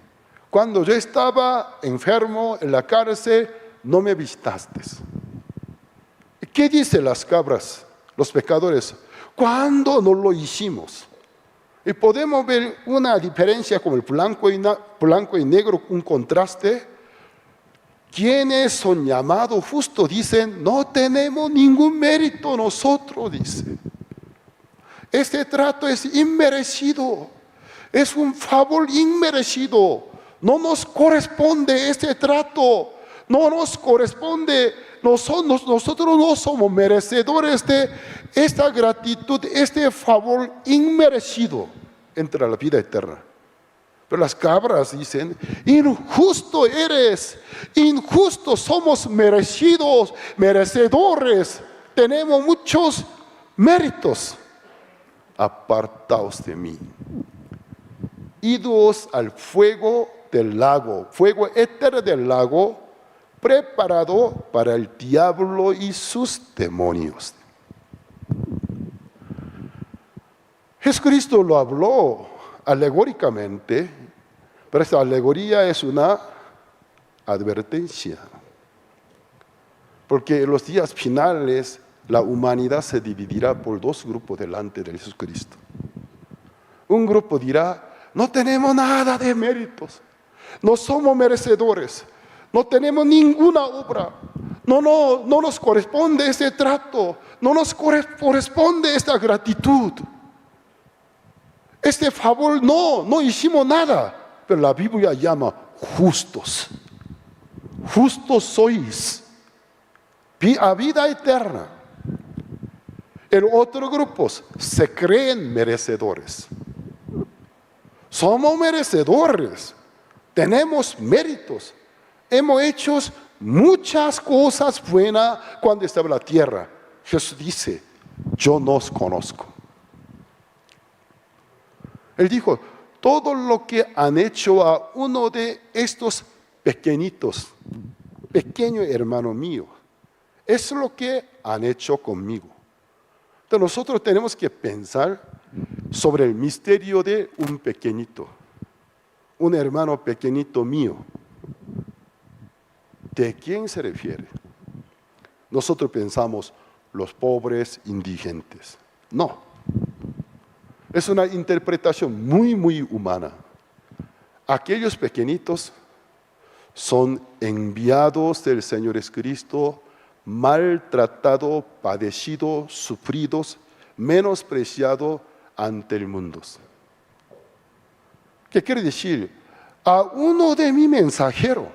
Cuando yo estaba enfermo en la cárcel, no me visitaste. ¿Qué dicen las cabras, los pecadores? ¿Cuándo no lo hicimos? Y podemos ver una diferencia como el blanco y negro, un contraste. Quienes son llamados justos dicen, no tenemos ningún mérito nosotros, dice. Este trato es inmerecido, es un favor inmerecido. No nos corresponde este trato, no nos corresponde. Nosotros no somos merecedores de esta gratitud, este favor inmerecido entre la vida eterna. Pero las cabras dicen, injusto eres, injustos somos merecidos, merecedores, tenemos muchos méritos. Apartaos de mí. Idos al fuego del lago, fuego eterno del lago, preparado para el diablo y sus demonios. Jesucristo lo habló alegóricamente, pero esta alegoría es una advertencia. Porque en los días finales la humanidad se dividirá por dos grupos delante de Jesucristo. Un grupo dirá, no tenemos nada de méritos, no somos merecedores, no tenemos ninguna obra, no nos corresponde ese trato, no nos corresponde esta gratitud. Este favor no hicimos nada, pero la Biblia llama justos. Justos sois, a vida eterna. El otro grupo se creen merecedores. Somos merecedores, tenemos méritos, hemos hecho muchas cosas buenas cuando estaba en la tierra. Jesús dice, yo no os conozco. Él dijo, todo lo que han hecho a uno de estos pequeñitos, pequeño hermano mío, es lo que han hecho conmigo. Entonces nosotros tenemos que pensar sobre el misterio de un pequeñito, un hermano pequeñito mío. ¿De quién se refiere? Nosotros pensamos los pobres indigentes. No. Es una interpretación muy humana. Aquellos pequeñitos son enviados del Señor Jesucristo, maltratados, padecidos, sufridos, menospreciados ante el mundo. ¿Qué quiere decir? A uno de mis mensajeros,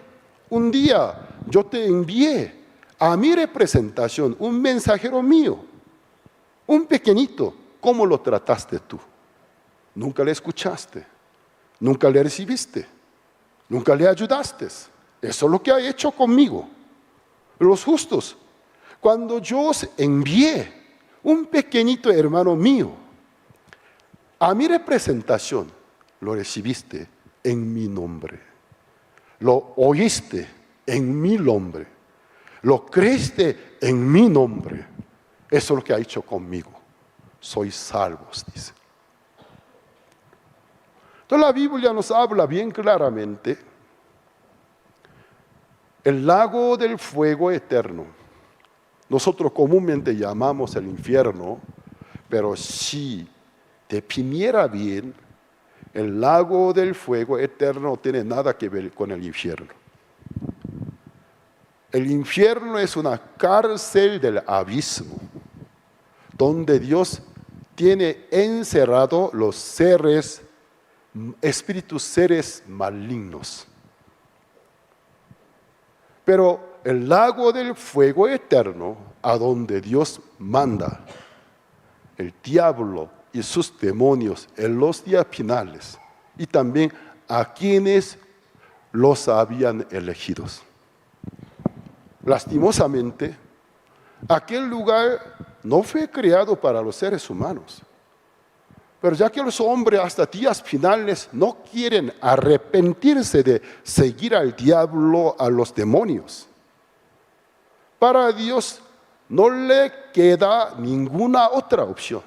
un día yo te envié a mi representación, un mensajero mío, un pequeñito. ¿Cómo lo trataste tú? Nunca le escuchaste, nunca le recibiste, nunca le ayudaste. Eso es lo que ha hecho conmigo. Los justos, cuando yo os envié un pequeñito hermano mío, a mi representación lo recibiste en mi nombre, lo oíste en mi nombre, lo creíste en mi nombre. Eso es lo que ha hecho conmigo. Sois salvos, dice. Entonces la Biblia nos habla bien claramente. El lago del fuego eterno, nosotros comúnmente llamamos el infierno, pero si definiera bien, el lago del fuego eterno no tiene nada que ver con el infierno. El infierno es una cárcel del abismo, donde Dios tiene encerrado los seres, espíritus seres malignos. Pero el lago del fuego eterno, a donde Dios manda el diablo y sus demonios en los días finales, y también a quienes los habían elegido. Lastimosamente, aquel lugar no fue creado para los seres humanos. Pero ya que los hombres hasta días finales no quieren arrepentirse de seguir al diablo, a los demonios, para Dios no le queda ninguna otra opción.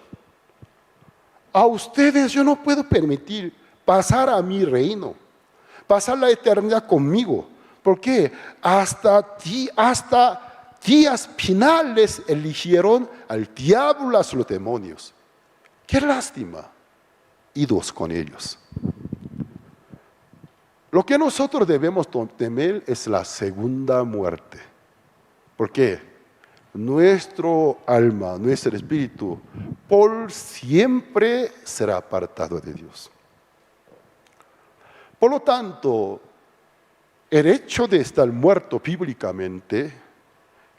A ustedes yo no puedo permitir pasar a mi reino, pasar la eternidad conmigo. ¿Por qué? Hasta días finales eligieron al diablo, a los demonios. ¡Qué lástima! Idos con ellos. Lo que nosotros debemos temer es la segunda muerte. ¿Por qué? Nuestro alma, nuestro espíritu, por siempre será apartado de Dios. Por lo tanto, el hecho de estar muerto bíblicamente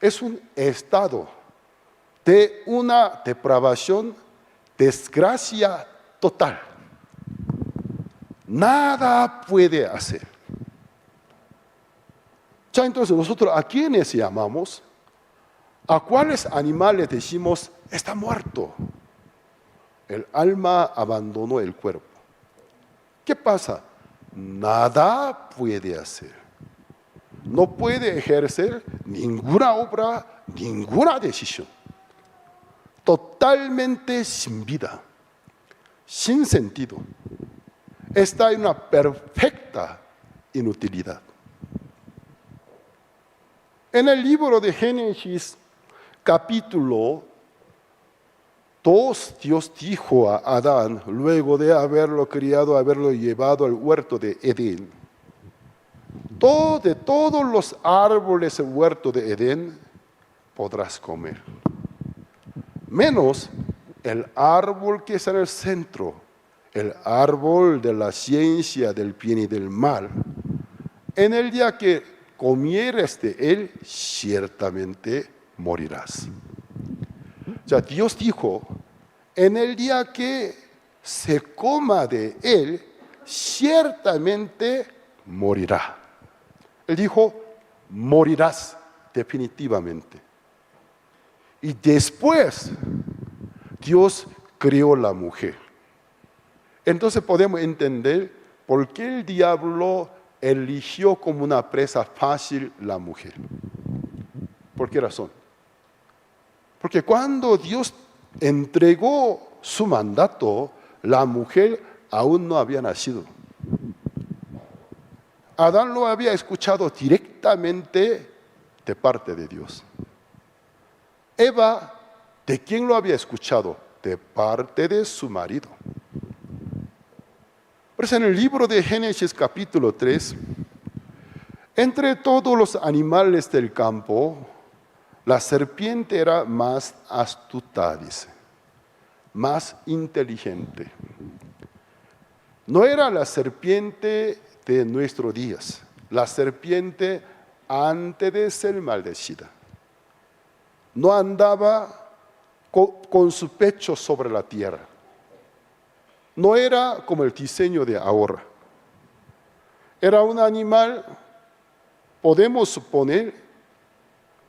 es un estado de una depravación, desgracia total. Nada puede hacer. Ya entonces nosotros, ¿a quiénes llamamos? ¿A cuáles animales decimos, está muerto? El alma abandonó el cuerpo. ¿Qué pasa? Nada puede hacer. No puede ejercer ninguna obra, ninguna decisión. Totalmente sin vida, sin sentido. Está en una perfecta inutilidad. En el libro de Génesis, capítulo 2, Dios dijo a Adán, luego de haberlo criado, haberlo llevado al huerto de Edén, de todos los árboles del huerto de Edén podrás comer, menos el árbol que está en el centro, el árbol de la ciencia del bien y del mal. En el día que comieres de él, ciertamente morirás. O sea, Dios dijo, en el día que se coma de él, ciertamente morirá. Él dijo, morirás definitivamente. Y después, Dios creó la mujer. Entonces podemos entender por qué el diablo eligió como una presa fácil la mujer. ¿Por qué razón? Porque cuando Dios entregó su mandato, la mujer aún no había nacido. Adán lo había escuchado directamente de parte de Dios. Eva, ¿de quién lo había escuchado? De parte de su marido. Por eso en el libro de Génesis capítulo 3, entre todos los animales del campo, la serpiente era más astuta, dice, más inteligente. No era la serpiente de nuestros días, la serpiente antes de ser maldecida. No andaba con su pecho sobre la tierra. No era como el diseño de ahora. Era un animal, podemos suponer,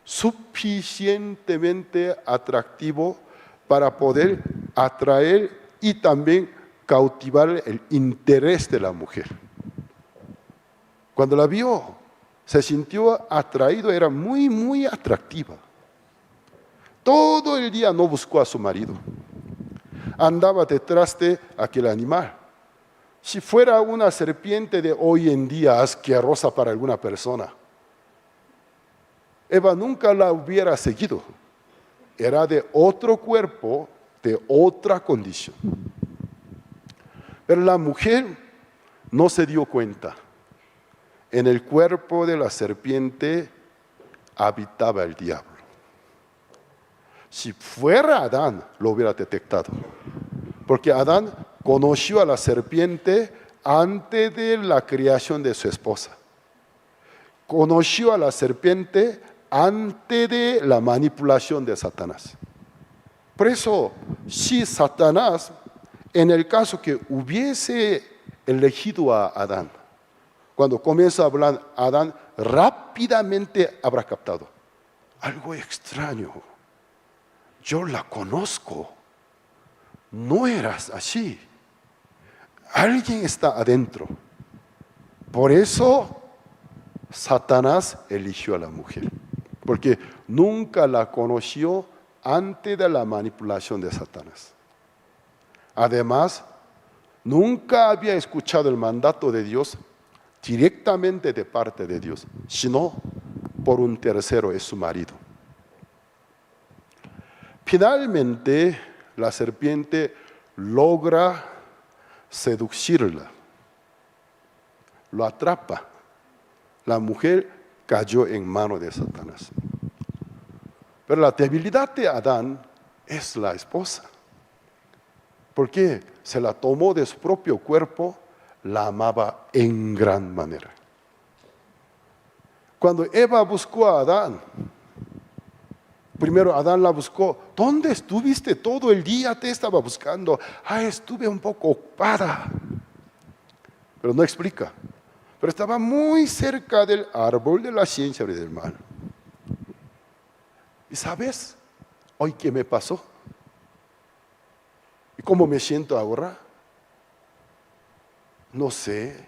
suficientemente atractivo para poder atraer y también cautivar el interés de la mujer. Cuando la vio, se sintió atraído, era muy, muy atractiva. Todo el día no buscó a su marido. Andaba detrás de aquel animal. Si fuera una serpiente de hoy en día asquerosa para alguna persona, Eva nunca la hubiera seguido. Era de otro cuerpo, de otra condición. Pero la mujer no se dio cuenta. En el cuerpo de la serpiente habitaba el diablo. Si fuera Adán, lo hubiera detectado. Porque Adán conoció a la serpiente antes de la creación de su esposa. Conoció a la serpiente antes de la manipulación de Satanás. Por eso, si Satanás, en el caso que hubiese elegido a Adán, cuando comienza a hablar Adán, rápidamente habrá captado algo extraño. Yo la conozco. No eras así. Alguien está adentro. Por eso Satanás eligió a la mujer, porque nunca la conoció antes de la manipulación de Satanás. Además, nunca había escuchado el mandato de Dios directamente de parte de Dios, sino por un tercero, es su marido. Finalmente, la serpiente logra seducirla, lo atrapa. La mujer cayó en manos de Satanás. Pero la debilidad de Adán es la esposa. Porque se la tomó de su propio cuerpo, la amaba en gran manera. Cuando Eva buscó a Adán, primero Adán la buscó. ¿Dónde estuviste todo el día? Te estaba buscando. Estuve un poco ocupada. Pero no explica. Pero estaba muy cerca del árbol de la ciencia y del mal. ¿Y sabes hoy qué me pasó? ¿Y cómo me siento ahora? No sé.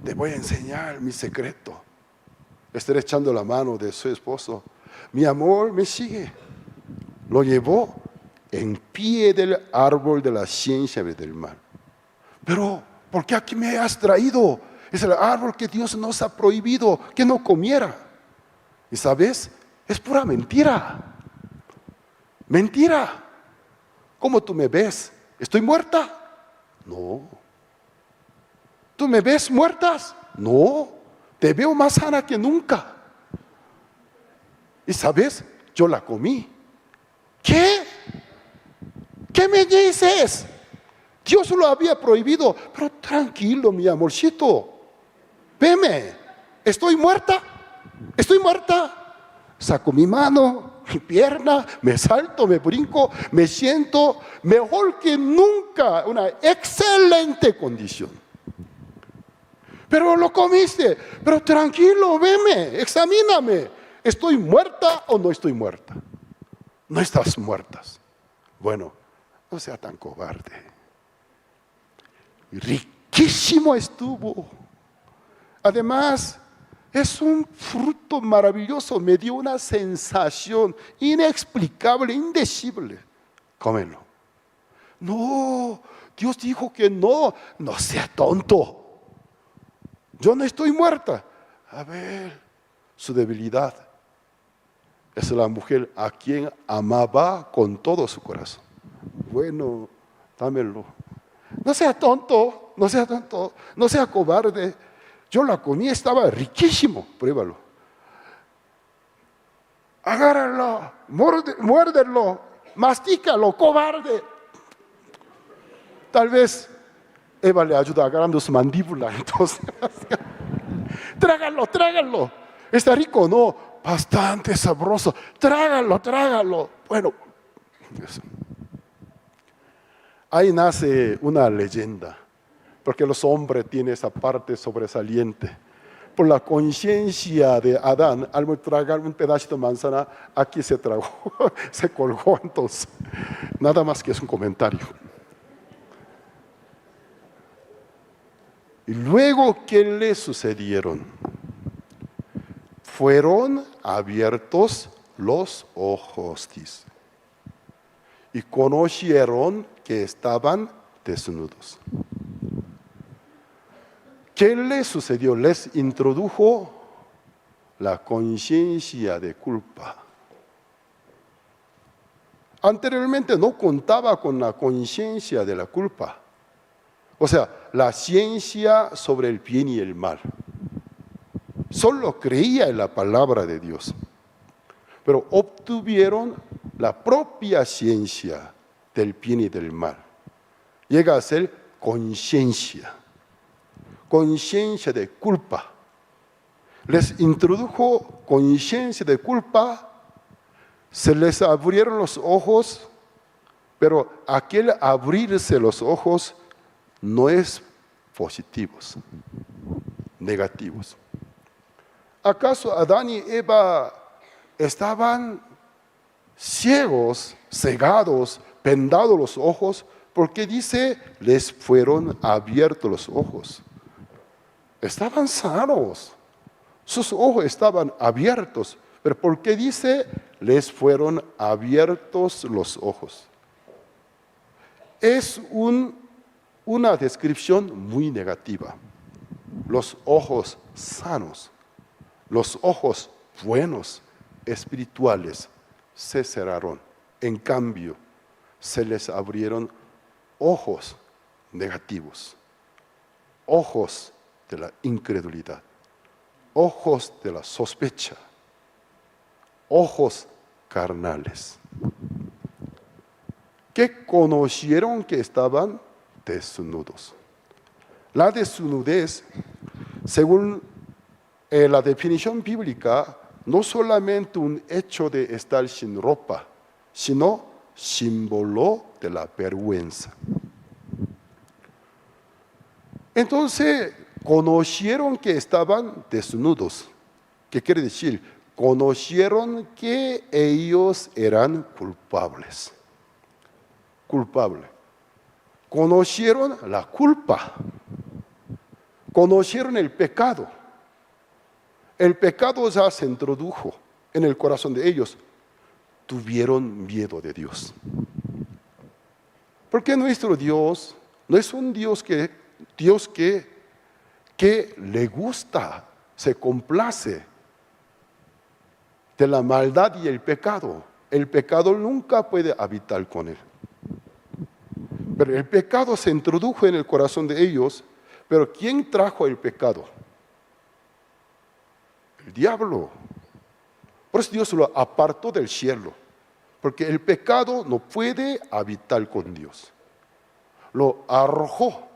Te voy a enseñar mi secreto. Estrechando la mano de su esposo. Mi amor me sigue. Lo llevó en pie del árbol de la ciencia y del mal. Pero, ¿por qué aquí me has traído? Es el árbol que Dios nos ha prohibido que no comiera. ¿Y sabes? Es pura mentira. Mentira. ¿Cómo tú me ves? ¿Estoy muerta? No. ¿Tú me ves muerta? No. Te veo más sana que nunca. ¿Y sabes? Yo la comí. ¿Qué? ¿Qué me dices? Dios lo había prohibido. Pero tranquilo, mi amorcito. Veme. ¿Estoy muerta? ¿Estoy muerta? Saco mi mano, mi pierna, me salto, me brinco, me siento mejor que nunca. Una excelente condición. Pero lo comiste. Pero tranquilo, veme, examíname. ¿Estoy muerta o no estoy muerta? No estás muerta. Bueno, no sea tan cobarde. Riquísimo estuvo. Además, es un fruto maravilloso. Me dio una sensación inexplicable, indecible. Cómelo. No, Dios dijo que no. No sea tonto. Yo no estoy muerta. A ver, su debilidad es la mujer a quien amaba con todo su corazón. Bueno, dámelo. No sea tonto, no sea tonto, no sea cobarde. Yo la comí, estaba riquísimo. Pruébalo. Agárralo, muérdelo, mastícalo, cobarde. Tal vez Eva le ayuda agarrando su mandíbula. Entonces, trágalo. ¿Está rico o no? Bastante sabroso. Trágalo. Bueno, eso. Ahí nace una leyenda, porque los hombres tienen esa parte sobresaliente. Por la conciencia de Adán, al tragar un pedacito de manzana, aquí se tragó, se colgó entonces. Nada más que es un comentario. Y luego, ¿qué le sucedieron? Fueron abiertos los ojos, dice. Y conocieron que estaban desnudos. ¿Qué les sucedió? Les introdujo la conciencia de culpa. Anteriormente no contaba con la conciencia de la culpa. O sea, la ciencia sobre el bien y el mal. Solo creía en la palabra de Dios. Pero obtuvieron la propia ciencia del bien y del mal. llega a ser conciencia de culpa. Les introdujo conciencia de culpa, se les abrieron los ojos, pero aquel abrirse los ojos no es positivos, negativos. ¿Acaso Adán y Eva estaban ciegos, cegados, vendados los ojos? Porque dice, les fueron abiertos los ojos. Estaban sanos, sus ojos estaban abiertos, pero ¿por qué dice, les fueron abiertos los ojos? Es una descripción muy negativa. Los ojos sanos, los ojos buenos, espirituales, se cerraron. En cambio, se les abrieron ojos negativos, ojos de la incredulidad, ojos de la sospecha, ojos carnales, que conocieron que estaban desnudos. La desnudez, según la definición bíblica, no solamente un hecho de estar sin ropa, sino símbolo de la vergüenza. Entonces, conocieron que estaban desnudos. ¿Qué quiere decir? Conocieron que ellos eran culpables. Culpable. Conocieron la culpa. Conocieron el pecado. El pecado ya se introdujo en el corazón de ellos. Tuvieron miedo de Dios. Porque nuestro Dios no es un Dios que le gusta, se complace de la maldad y el pecado. El pecado nunca puede habitar con él. Pero el pecado se introdujo en el corazón de ellos. Pero ¿quién trajo el pecado? El diablo. Por eso Dios lo apartó del cielo. Porque el pecado no puede habitar con Dios. Lo arrojó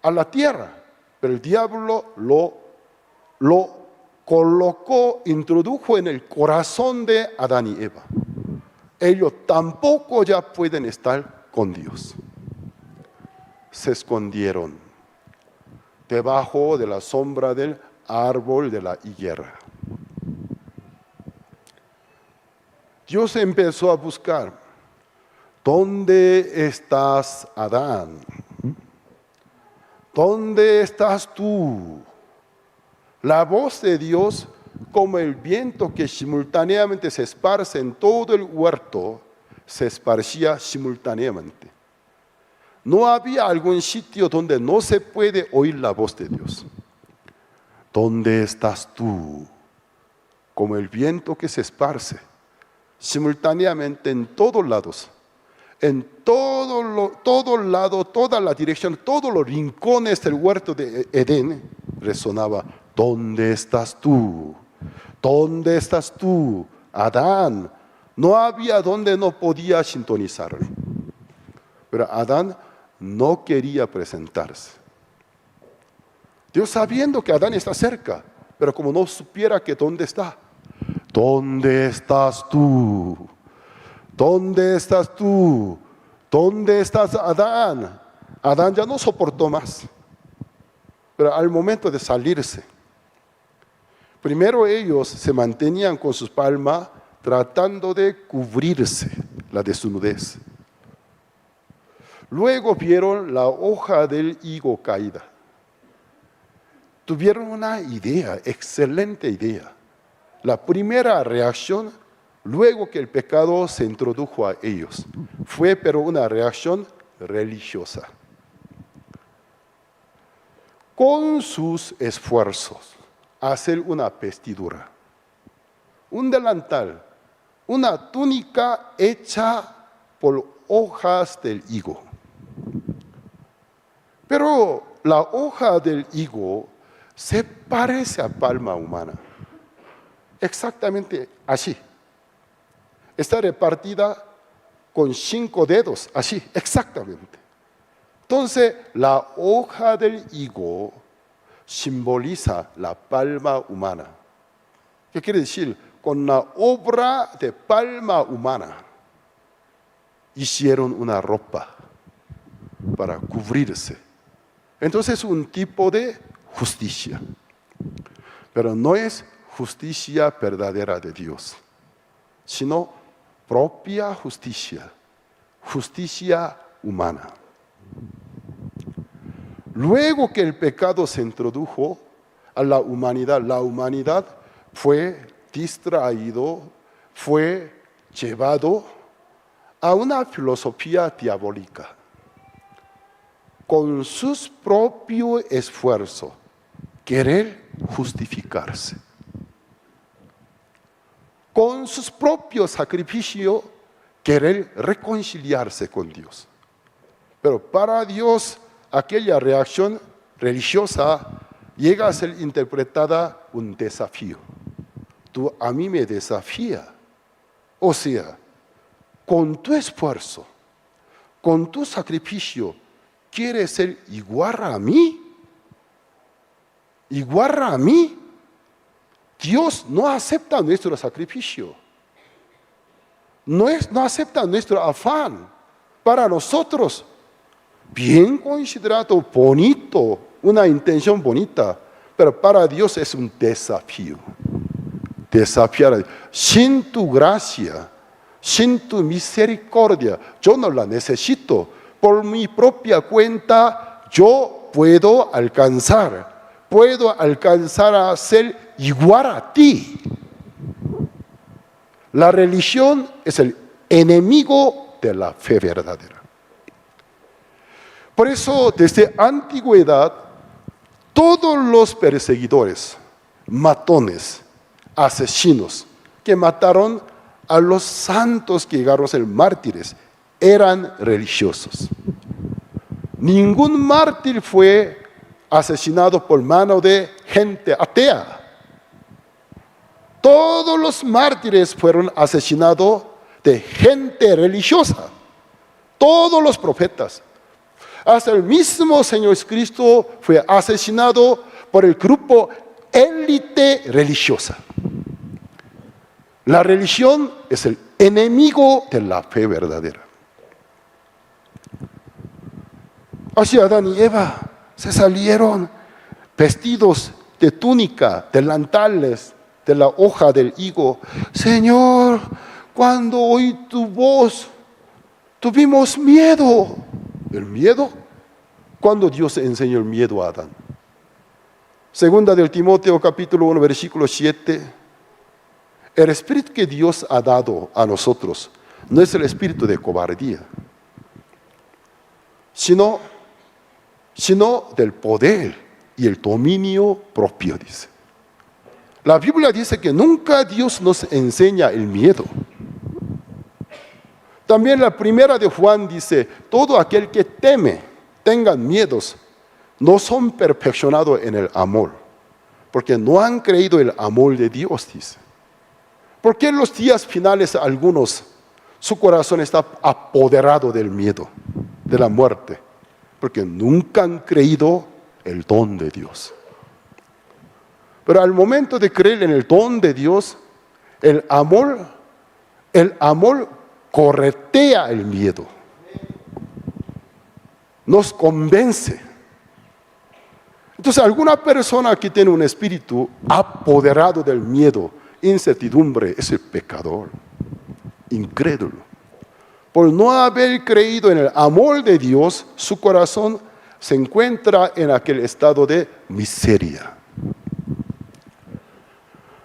a la tierra. Pero el diablo lo colocó, introdujo en el corazón de Adán y Eva. Ellos tampoco ya pueden estar con Dios. Se escondieron debajo de la sombra del árbol de la higuera. Dios empezó a buscar, ¿dónde estás, Adán? ¿Dónde estás tú? La voz de Dios, como el viento que simultáneamente se esparce en todo el huerto, se esparcía simultáneamente. No había algún sitio donde no se puede oír la voz de Dios. ¿Dónde estás tú? Como el viento que se esparce simultáneamente en todos lados. En todo lado, toda la dirección, todos los rincones del huerto de Edén resonaba, ¿dónde estás tú? ¿Dónde estás tú, Adán? No había donde no podía sintonizar. Pero Adán no quería presentarse. Dios sabiendo que Adán está cerca, pero como no supiera que dónde está. ¿Dónde estás tú? ¿Dónde estás tú? ¿Dónde estás, Adán? Adán ya no soportó más. Pero al momento de salirse, primero ellos se mantenían con sus palmas tratando de cubrirse la desnudez. Luego vieron la hoja del higo caída. Tuvieron una idea, excelente idea. La primera reacción, luego que el pecado se introdujo a ellos, fue pero una reacción religiosa. Con sus esfuerzos, hacer una vestidura, un delantal, una túnica hecha por hojas del higo. Pero la hoja del higo se parece a palma humana. Exactamente así. Está repartida con 5 dedos, así, exactamente. Entonces, la hoja del higo simboliza la palma humana. ¿Qué quiere decir? Con la obra de palma humana hicieron una ropa para cubrirse. Entonces es un tipo de justicia, pero no es justicia verdadera de Dios, sino propia justicia, justicia humana. Luego que el pecado se introdujo a la humanidad fue distraído, fue llevado a una filosofía diabólica. Con sus propios esfuerzos, querer justificarse. Con sus propios sacrificios, querer reconciliarse con Dios. Pero para Dios, aquella reacción religiosa llega a ser interpretada un desafío. Tú a mí me desafías. O sea, con tu esfuerzo, con tu sacrificio, ¿quieres ser igual a mí? ¿Igual a mí? Dios no acepta nuestro sacrificio. No acepta nuestro afán. Para nosotros, bien considerado, bonito, una intención bonita, pero para Dios es un desafío. Desafiar a Dios. Sin tu gracia, sin tu misericordia, yo no la necesito. Por mi propia cuenta, yo puedo alcanzar a ser igual a ti. La religión es el enemigo de la fe verdadera. Por eso, desde antigüedad, todos los perseguidores, matones, asesinos, que mataron a los santos que llegaron a ser mártires, eran religiosos. Ningún mártir fue asesinado por mano de gente atea. Todos los mártires fueron asesinados de gente religiosa. Todos los profetas. Hasta el mismo Señor Jesucristo fue asesinado por el grupo élite religiosa. La religión es el enemigo de la fe verdadera. Así Adán y Eva se salieron vestidos de túnica, delantales, de la hoja del higo. Señor, cuando oí tu voz, tuvimos miedo. ¿El miedo? ¿Cuándo Dios enseñó el miedo a Adán? Segunda del Timoteo capítulo 1 versículo 7. El espíritu que Dios ha dado a nosotros no es el espíritu de cobardía, sino del poder y el dominio propio, dice. La Biblia dice que nunca Dios nos enseña el miedo. También la primera de Juan dice, todo aquel que teme, tengan miedos, no son perfeccionados en el amor, porque no han creído el amor de Dios, dice. Porque en los días finales algunos, su corazón está apoderado del miedo, de la muerte, porque nunca han creído el don de Dios. Pero al momento de creer en el don de Dios, el amor corretea el miedo. Nos convence. Entonces, alguna persona que tiene un espíritu apoderado del miedo, incertidumbre, es el pecador, incrédulo. Por no haber creído en el amor de Dios, su corazón se encuentra en aquel estado de miseria.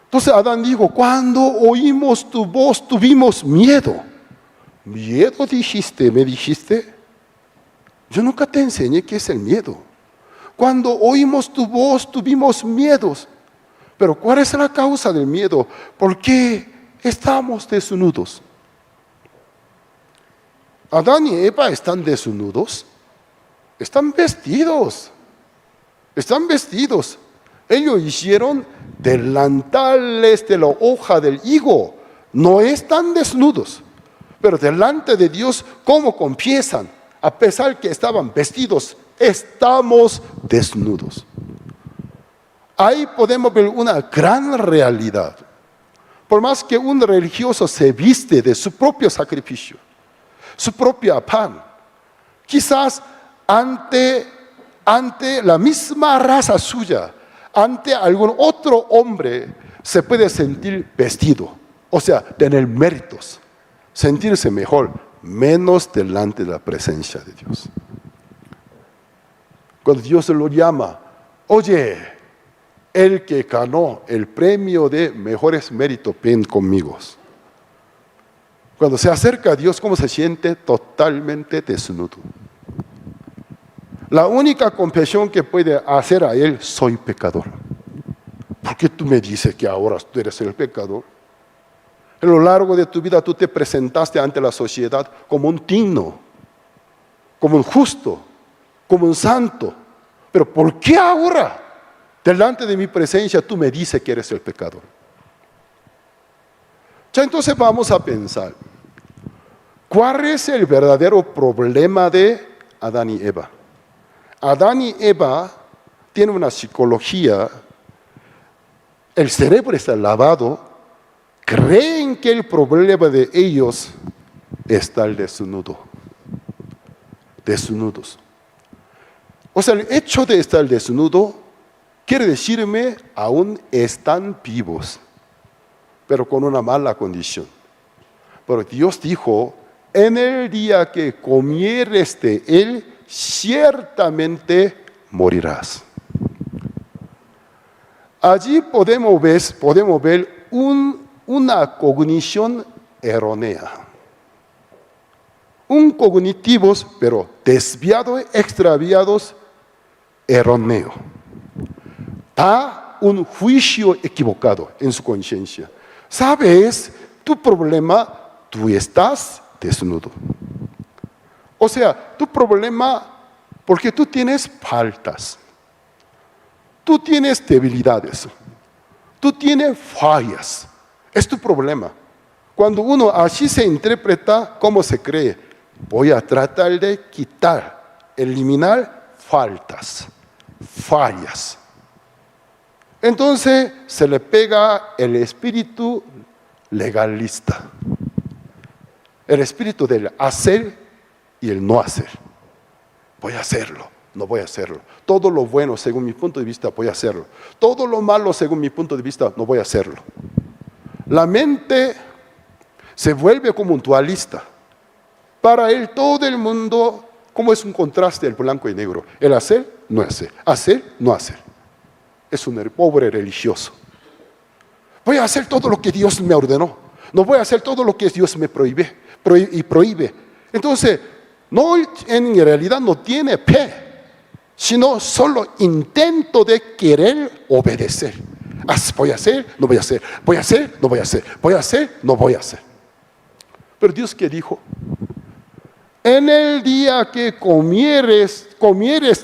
Entonces Adán dijo, cuando oímos tu voz tuvimos miedo. ¿Miedo dijiste? ¿Me dijiste? Yo nunca te enseñé qué es el miedo. Cuando oímos tu voz tuvimos miedos. Pero ¿cuál es la causa del miedo? ¿Por qué estamos desnudos? Adán y Eva están desnudos. Están vestidos. Están vestidos. Ellos hicieron delantales de la hoja del higo. No están desnudos. Pero delante de Dios, ¿cómo confiesan? a pesar que estaban vestidos, estamos desnudos. Ahí podemos ver una gran realidad. Por más que un religioso se viste de su propio sacrificio, su propio pan, quizás ante la misma raza suya, ante algún otro hombre, se puede sentir vestido, o sea, tener méritos, sentirse mejor, menos delante de la presencia de Dios. Cuando Dios lo llama, oye, el que ganó el premio de mejores méritos, ven conmigo. Cuando se acerca a Dios, ¿cómo se siente? Totalmente desnudo. La única confesión que puede hacer a Él, soy pecador. ¿Por qué tú me dices que ahora tú eres el pecador? A lo largo de tu vida tú te presentaste ante la sociedad como un digno, como un justo, como un santo. Pero ¿por qué ahora, delante de mi presencia, tú me dices que eres el pecador? Ya entonces vamos a pensar, ¿cuál es el verdadero problema de Adán y Eva? Adán y Eva tienen una psicología, el cerebro está lavado, creen que el problema de ellos está el desnudos. O sea, el hecho de estar desnudo quiere decirme aún están vivos, pero con una mala condición. Pero Dios dijo, en el día que comieres de él, ciertamente morirás. Allí podemos ver una cognición errónea. Un cognitivos, pero desviados, extraviados, erróneo. Da un juicio equivocado en su conciencia. ¿Sabes? Tu problema, tú estás desnudo. O sea, tu problema, porque tú tienes faltas, tú tienes debilidades, tú tienes fallas, es tu problema. Cuando uno así se interpreta, ¿cómo se cree? Voy a tratar de quitar, eliminar faltas, fallas. Entonces se le pega el espíritu legalista, el espíritu del hacer y el no hacer. Voy a hacerlo, no voy a hacerlo. Todo lo bueno, según mi punto de vista, voy a hacerlo. Todo lo malo, según mi punto de vista, no voy a hacerlo. La mente se vuelve como un dualista. Para él todo el mundo, como es un contraste el blanco y negro. El hacer, no hacer. Hacer, no hacer. Es un pobre religioso. Voy a hacer todo lo que Dios me ordenó. No voy a hacer todo lo que Dios me prohíbe. Entonces, no, en realidad no tiene fe, sino solo intento de querer obedecer. Voy a hacer, no voy a hacer. Voy a hacer, no voy a hacer. Voy a hacer, no voy a hacer. Pero Dios, ¿qué dijo? En el día que comieres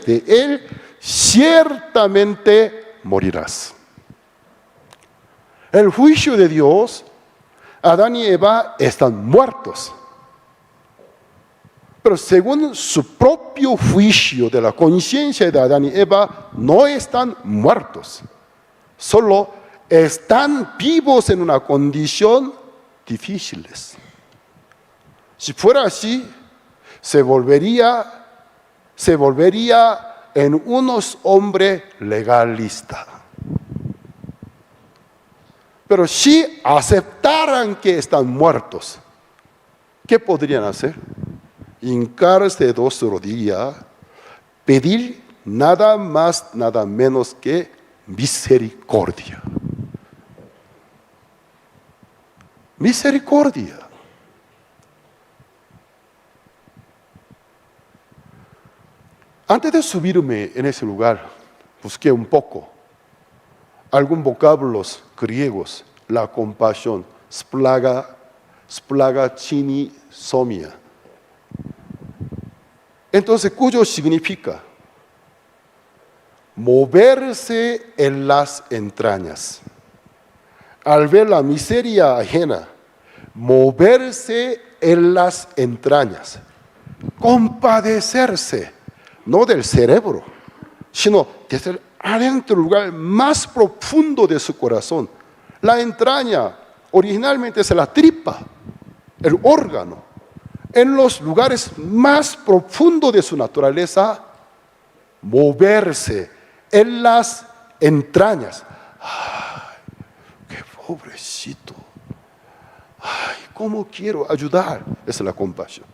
de él, ciertamente morirás. El juicio de Dios, Adán y Eva están muertos. Pero según su propio juicio de la conciencia de Adán y Eva, no están muertos. Solo están vivos en una condición difícil. Si fuera así, se volvería en unos hombres legalistas. Pero si aceptaran que están muertos, ¿qué podrían hacer? Hincarse 2 rodillas, pedir nada más, nada menos que misericordia. Misericordia. Antes de subirme en ese lugar, busqué un poco algunos vocablos griegos, la compasión, splaga chini somia. Entonces, cuyo significa moverse en las entrañas. Al ver la miseria ajena, moverse en las entrañas. Compadecerse, no del cerebro, sino desde el adentro, el lugar más profundo de su corazón. La entraña originalmente es la tripa, el órgano. En los lugares más profundos de su naturaleza, moverse en las entrañas. ¡Ay, qué pobrecito! ¡Ay, cómo quiero ayudar! Esa es la compasión.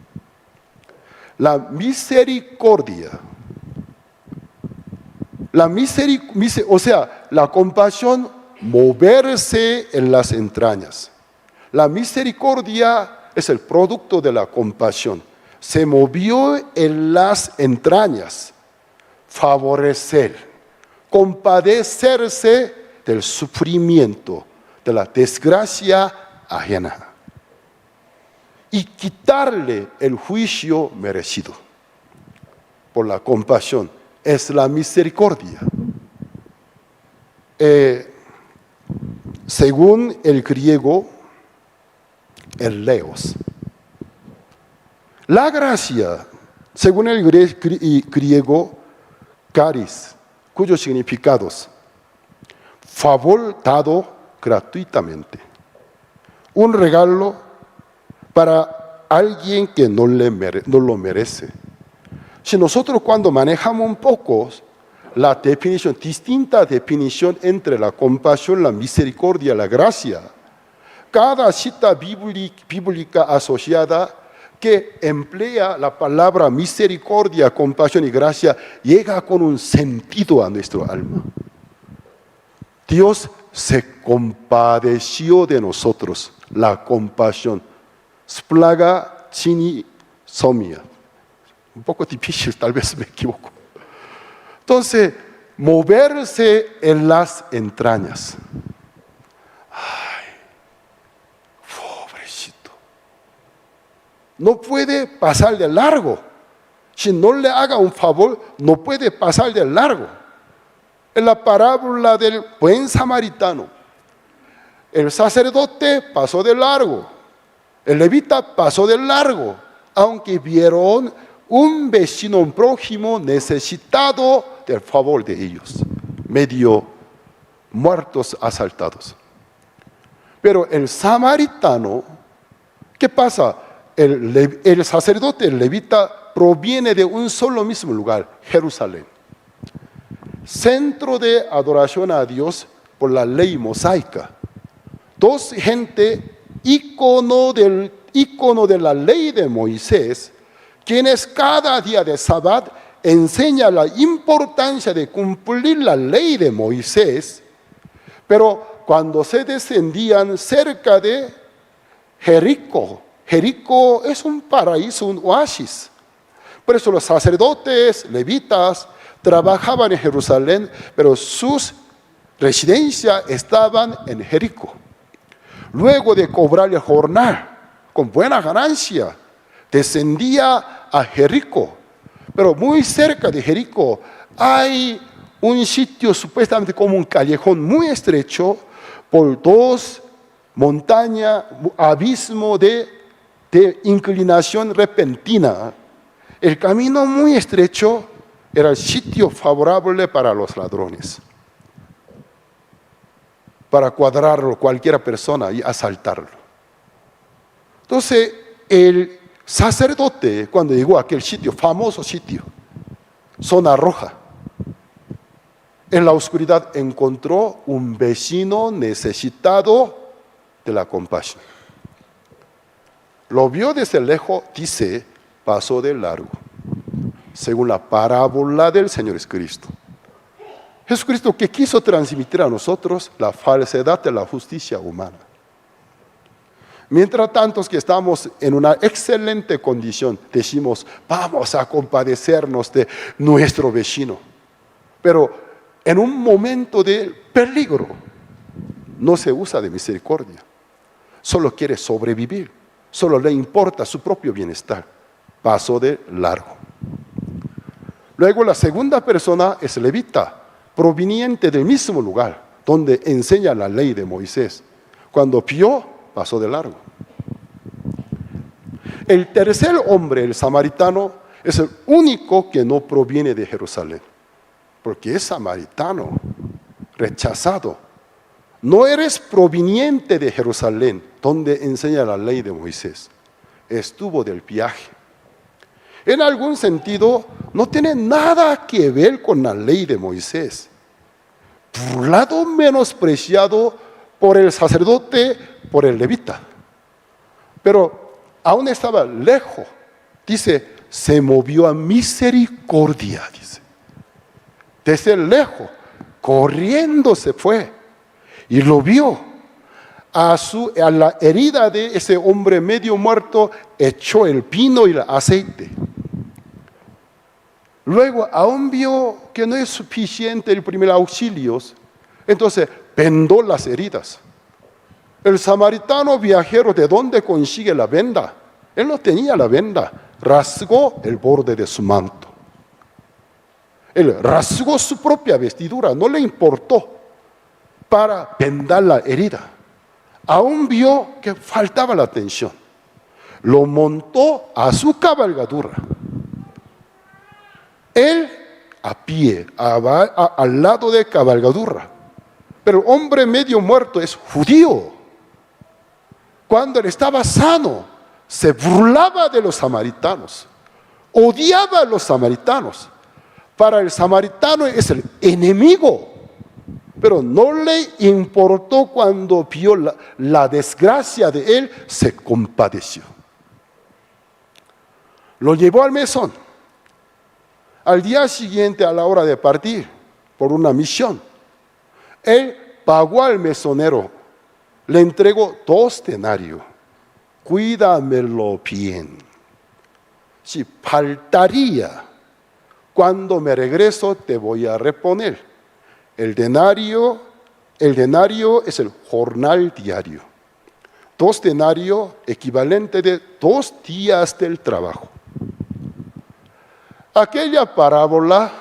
La misericordia. O sea, la compasión, moverse en las entrañas. La misericordia es el producto de la compasión. Se movió en las entrañas. Favorecer, compadecerse del sufrimiento, de la desgracia ajena. Y quitarle el juicio merecido. Por la compasión es la misericordia. Según el griego, el leos. La gracia, según el griego, caris, cuyos significados: favor dado gratuitamente, un regalo para alguien que no lo merece. Si nosotros cuando manejamos un poco la definición, distinta definición entre la compasión, la misericordia, la gracia, cada cita bíblica asociada que emplea la palabra misericordia, compasión y gracia, llega con un sentido a nuestro alma. Dios se compadeció de nosotros, la compasión. Splaga chini somia. Un poco difícil, tal vez me equivoco. Entonces, moverse en las entrañas. Ay, pobrecito. No puede pasar de largo. Si no le haga un favor, no puede pasar de largo. En la parábola del buen samaritano, el sacerdote pasó de largo, el levita pasó de largo, aunque vieron un vecino, un prójimo necesitado del favor de ellos, medio muertos, asaltados. Pero el samaritano, ¿qué pasa? El sacerdote, el levita, proviene de un solo mismo lugar, Jerusalén. Centro de adoración a Dios por la ley mosaica. Dos gente, ícono de la ley de Moisés, quienes cada día de Sabbat enseñan la importancia de cumplir la ley de Moisés, pero cuando se descendían cerca de Jericó, Jericó es un paraíso, un oasis. Por eso los sacerdotes, levitas, trabajaban en Jerusalén, pero sus residencias estaban en Jericó. Luego de cobrar el jornal con buena ganancia, descendía a Jericó. Pero muy cerca de Jericó hay un sitio supuestamente como un callejón muy estrecho por dos montañas, abismo de inclinación repentina. El camino muy estrecho era el sitio favorable para los ladrones, para cuadrarlo cualquier persona y asaltarlo. Entonces, el sacerdote, cuando llegó a aquel sitio, famoso sitio, zona roja, en la oscuridad encontró un vecino necesitado de la compasión. Lo vio desde lejos, dice, pasó de largo, según la parábola del Señor Jesucristo. Jesucristo que quiso transmitir a nosotros la falsedad de la justicia humana. Mientras tanto que estamos en una excelente condición, decimos, vamos a compadecernos de nuestro vecino. Pero en un momento de peligro, no se usa de misericordia. Solo quiere sobrevivir, solo le importa su propio bienestar. Pasó de largo. Luego la segunda persona es levita, proveniente del mismo lugar, donde enseña la ley de Moisés. Cuando vio, pasó de largo. El tercer hombre, el samaritano, es el único que no proviene de Jerusalén, porque es samaritano, rechazado. No eres proveniente de Jerusalén, donde enseña la ley de Moisés. Estuvo del viaje. En algún sentido, no tiene nada que ver con la ley de Moisés. Burlado, menospreciado por el sacerdote, por el levita. Pero aún estaba lejos. Dice, se movió a misericordia, dice. Desde lejos, corriendo se fue y lo vio. A la herida de ese hombre medio muerto echó el vino y el aceite. Luego aún vio que no es suficiente el primer auxilio, entonces vendó las heridas. El samaritano viajero, ¿de dónde consigue la venda? Él no tenía la venda, rasgó el borde de su manto. Él rasgó su propia vestidura, no le importó para vendar la herida. Aún vio que faltaba la atención. Lo montó a su cabalgadura. Él a pie, al lado de cabalgadura. Pero el hombre medio muerto es judío. Cuando él estaba sano, se burlaba de los samaritanos. Odiaba a los samaritanos. Para el samaritano es el enemigo. Pero no le importó cuando vio la desgracia de él, se compadeció. Lo llevó al mesón. Al día siguiente, a la hora de partir por una misión, él pagó al mesonero, le entregó 2 denarios. Cuídamelo bien. Si faltaría, cuando me regreso te voy a reponer. El denario es el jornal diario. 2 denarios, equivalente de 2 días del trabajo. Aquella parábola,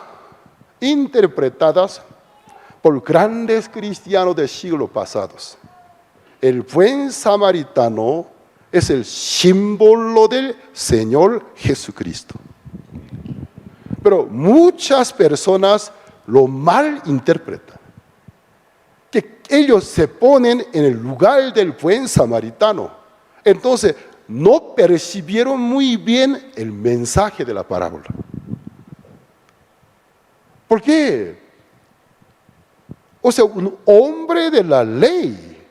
interpretada por grandes cristianos del siglo pasado. El buen samaritano es el símbolo del Señor Jesucristo. Pero muchas personas lo mal interpretan. Que ellos se ponen en el lugar del buen samaritano. Entonces, no percibieron muy bien el mensaje de la parábola. ¿Por qué? O sea, un hombre de la ley,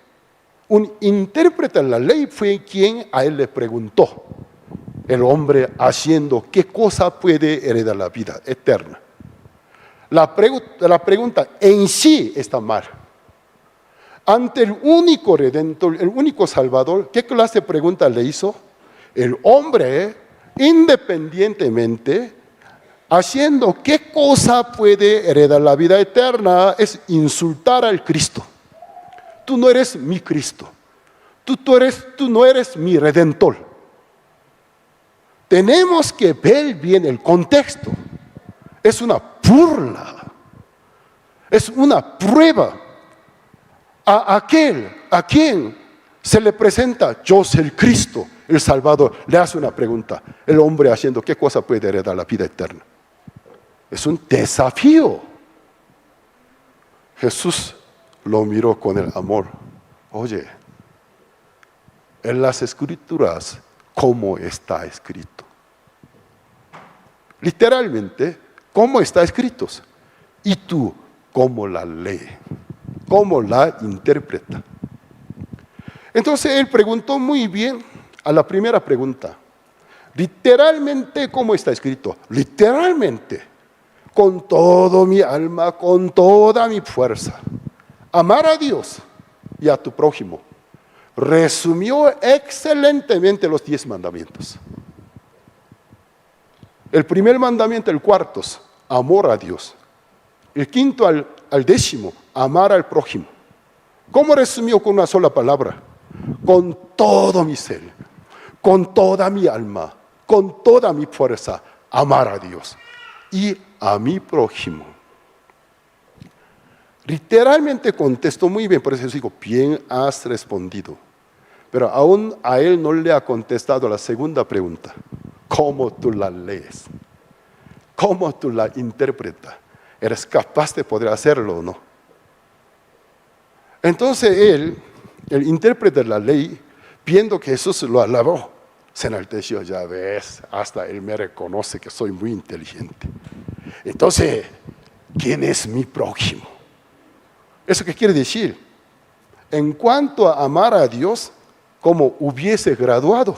un intérprete de la ley fue quien a él le preguntó. El hombre haciendo qué cosa puede heredar la vida eterna. La pregunta en sí está mal. Ante el único Redentor, el único Salvador, ¿qué clase de pregunta le hizo? El hombre, independientemente, haciendo qué cosa puede heredar la vida eterna, es insultar al Cristo. Tú no eres mi Cristo. Tú no eres mi Redentor. Tenemos que ver bien el contexto. Es una burla. Es una prueba. A quien se le presenta, yo soy el Cristo, el Salvador, le hace una pregunta. El hombre haciendo qué cosa puede heredar la vida eterna. Es un desafío. Jesús lo miró con el amor. Oye, en las Escrituras, ¿cómo está escrito? Literalmente, ¿cómo está escrito? Y tú, ¿cómo la lees? ¿Cómo la interpreta? Entonces él preguntó muy bien a la primera pregunta. Literalmente, ¿cómo está escrito? Literalmente, con todo mi alma, con toda mi fuerza. Amar a Dios y a tu prójimo. Resumió excelentemente los 10 mandamientos. El primer mandamiento, el cuarto, amor a Dios. El quinto al 10º, amar al prójimo. ¿Cómo resumió con una sola palabra? Con todo mi ser, con toda mi alma, con toda mi fuerza, amar a Dios y a mi prójimo. Literalmente contestó muy bien, por eso digo, bien has respondido. Pero aún a él no le ha contestado la segunda pregunta. ¿Cómo tú la lees? ¿Cómo tú la interpretas? ¿Eres capaz de poder hacerlo o no? Entonces él, el intérprete de la ley, viendo que Jesús lo alabó, se enalteció. Ya ves, hasta él me reconoce que soy muy inteligente. Entonces, ¿quién es mi prójimo? ¿Eso qué quiere decir? En cuanto a amar a Dios, como hubiese graduado.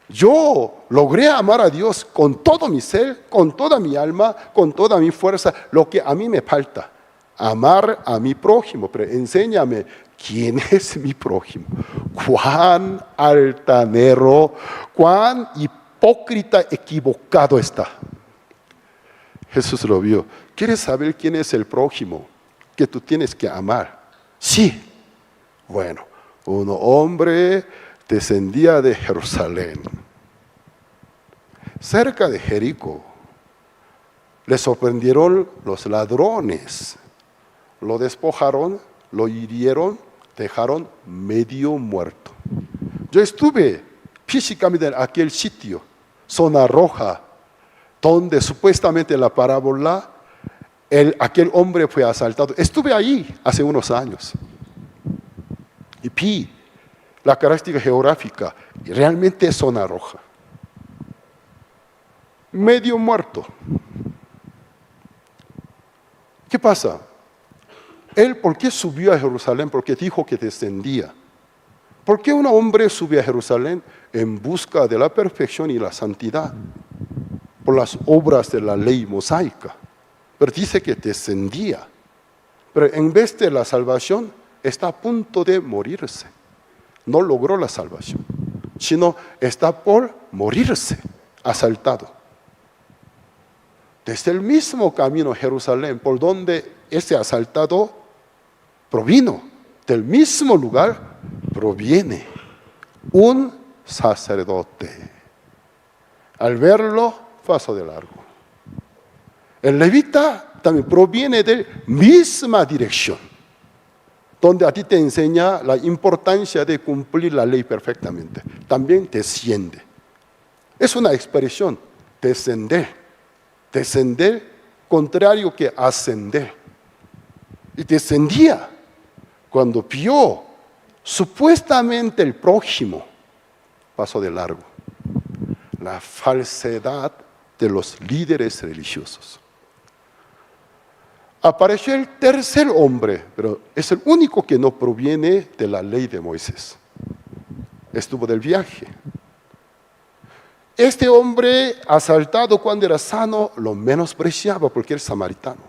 Yo logré amar a Dios con todo mi ser, con toda mi alma, con toda mi fuerza, lo que a mí me falta. Amar a mi prójimo, pero enséñame quién es mi prójimo. Cuán altanero, cuán hipócrita, equivocado está. Jesús lo vio. ¿Quieres saber quién es el prójimo que tú tienes que amar? Sí. Bueno, un hombre descendía de Jerusalén, cerca de Jericó. Le sorprendieron los ladrones. Lo despojaron, lo hirieron, dejaron medio muerto. Yo estuve físicamente en aquel sitio, zona roja, donde supuestamente en la parábola aquel hombre fue asaltado. Estuve ahí hace unos años y vi la característica geográfica, y realmente es zona roja. Medio muerto. ¿Qué pasa? Él, ¿por qué subió a Jerusalén? Porque dijo que descendía. ¿Por qué un hombre sube a Jerusalén? En busca de la perfección y la santidad, por las obras de la ley mosaica. Pero dice que descendía. Pero en vez de la salvación, está a punto de morirse. No logró la salvación, sino está por morirse, asaltado. Desde el mismo camino a Jerusalén, por donde ese asaltado provino, del mismo lugar proviene un sacerdote. Al verlo, pasó de largo. El levita también proviene de la misma dirección, donde a ti te enseña la importancia de cumplir la ley perfectamente. También desciende. Es una expresión, descender. Descender, contrario que ascender. Y descendía cuando vio supuestamente el prójimo, pasó de largo. La falsedad de los líderes religiosos. Apareció el tercer hombre, pero es el único que no proviene de la ley de Moisés. Estuvo del viaje. Este hombre asaltado cuando era sano lo menospreciaba porque era samaritano.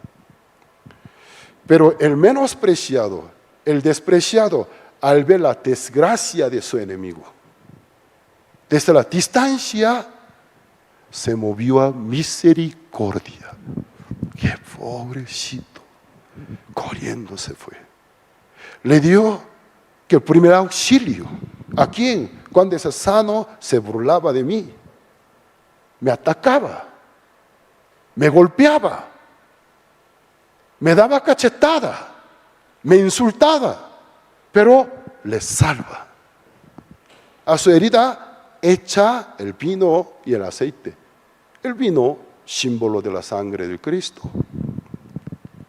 Pero el menospreciado, el despreciado, al ver la desgracia de su enemigo, desde la distancia se movió a misericordia. ¡Qué pobrecito! Corriendo se fue. Le dio que el primer auxilio. ¿A quién? Cuando ese sano se burlaba de mí. Me atacaba. Me golpeaba. Me daba cachetada. Me insultaba. Pero le salva. A su herida echa el vino y el aceite. El vino, símbolo de la sangre de Cristo,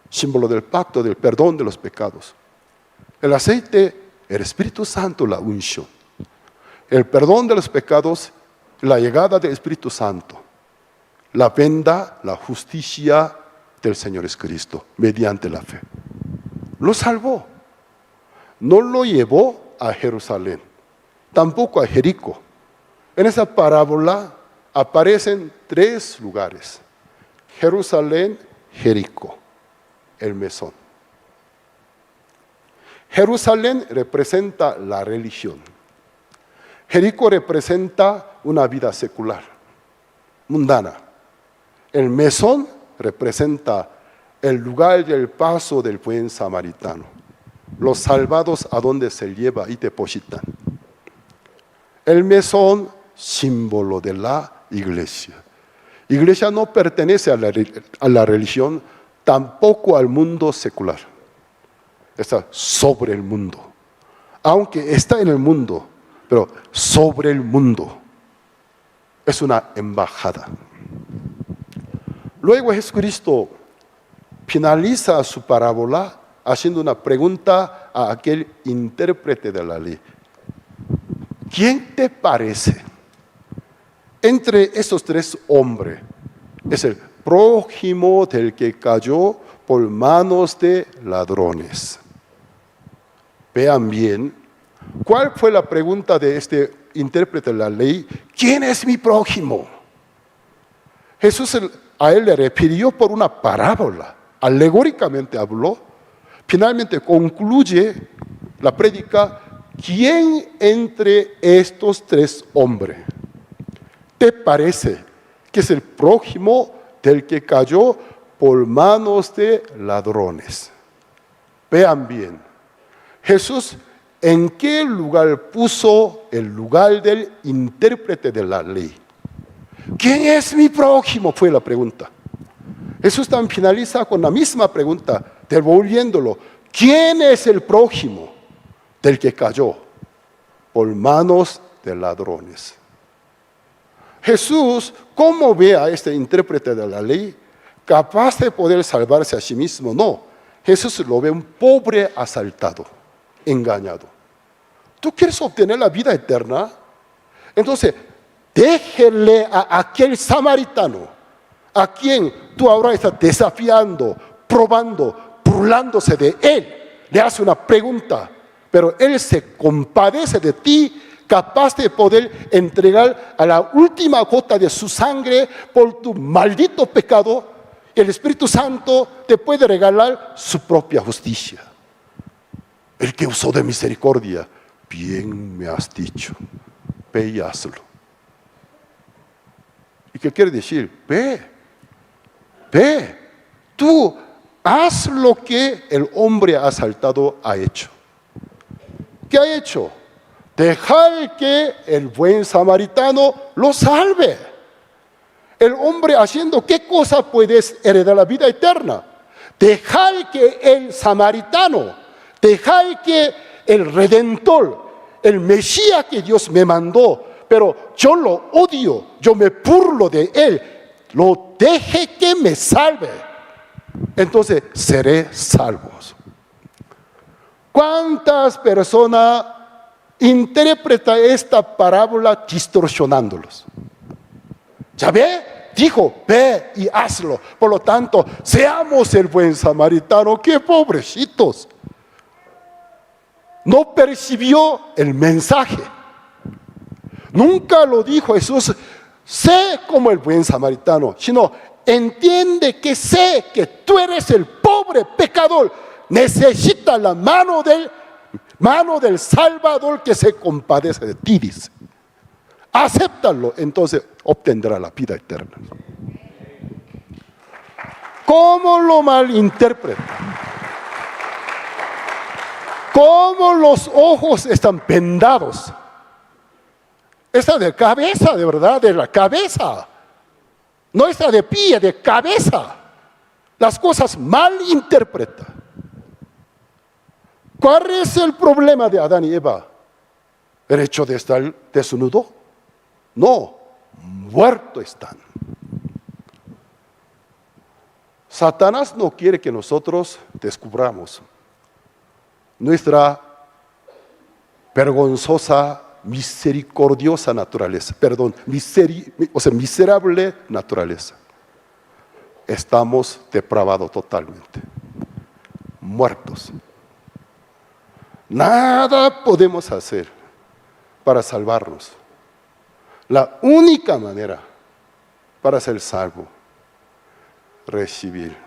símbolo del pacto, del perdón de los pecados. El aceite, el Espíritu Santo, la unción. El perdón de los pecados, la llegada del Espíritu Santo. La venda, la justicia del Señor Jesucristo, mediante la fe. Lo salvó. No lo llevó a Jerusalén, tampoco a Jericó. En esa parábola aparecen 3 lugares: Jerusalén, Jericó, el mesón. Jerusalén representa la religión. Jericó representa una vida secular, mundana. El mesón representa el lugar del paso del buen samaritano. Los salvados a donde se lleva y depositan. El mesón, símbolo de la iglesia. Iglesia no pertenece a la religión, tampoco al mundo secular. Está sobre el mundo. aunque está en el mundo, pero sobre el mundo. Es una embajada. Luego Jesucristo finaliza su parábola haciendo una pregunta a aquel intérprete de la ley. ¿Quién te parece entre estos tres hombres es el prójimo del que cayó por manos de ladrones? Vean bien, ¿cuál fue la pregunta de este intérprete de la ley? ¿Quién es mi prójimo? Jesús a él le refirió por una parábola, alegóricamente habló, finalmente concluye la prédica, ¿quién entre estos tres hombres te parece que es el prójimo del que cayó por manos de ladrones? Vean bien, Jesús, ¿en qué lugar puso el lugar del intérprete de la ley? ¿Quién es mi prójimo? Fue la pregunta. Jesús también finaliza con la misma pregunta, devolviéndolo. ¿Quién es el prójimo del que cayó por manos de ladrones? Jesús, ¿cómo ve a este intérprete de la ley? ¿Capaz de poder salvarse a sí mismo? No. Jesús lo ve un pobre asaltado, engañado. ¿Tú quieres obtener la vida eterna? Entonces, déjele a aquel samaritano, a quien tú ahora estás desafiando, probando, burlándose de él. Le hace una pregunta, pero él se compadece de ti, capaz de poder entregar a la última gota de su sangre por tu maldito pecado. El Espíritu Santo te puede regalar su propia justicia. El que usó de misericordia, bien me has dicho, ve y hazlo. ¿Y qué quiere decir? Ve, tú haz lo que el hombre asaltado ha hecho. ¿Qué ha hecho? Dejar que el buen samaritano lo salve. El hombre haciendo qué cosa puedes heredar la vida eterna. Dejar que el samaritano, dejar que el Redentor, el Mesías que Dios me mandó, pero yo lo odio, yo me burlo de él, lo deje que me salve. Entonces seré salvos. ¿Cuántas personas interpretan esta parábola distorsionándolos? ¿Ya ve? Dijo, ve y hazlo. Por lo tanto, seamos el buen samaritano. ¡Qué pobrecitos! No percibió el mensaje. Nunca lo dijo Jesús, sé como el buen samaritano, sino entiende que sé que tú eres el pobre pecador. Necesita la mano del Salvador que se compadece de ti, dice. Acéptalo, entonces obtendrá la vida eterna. ¿Cómo lo malinterpreta? ¿Cómo los ojos están vendados? Está de cabeza, de verdad, de la cabeza. No está de pie, de cabeza. Las cosas mal interpreta. ¿Cuál es el problema de Adán y Eva? ¿El hecho de estar desnudo? No, muertos están. Satanás no quiere que nosotros descubramos nuestra vergonzosa, misericordiosa naturaleza, miserable naturaleza. Estamos depravados totalmente, muertos. Nada podemos hacer para salvarnos. La única manera para ser salvo, recibir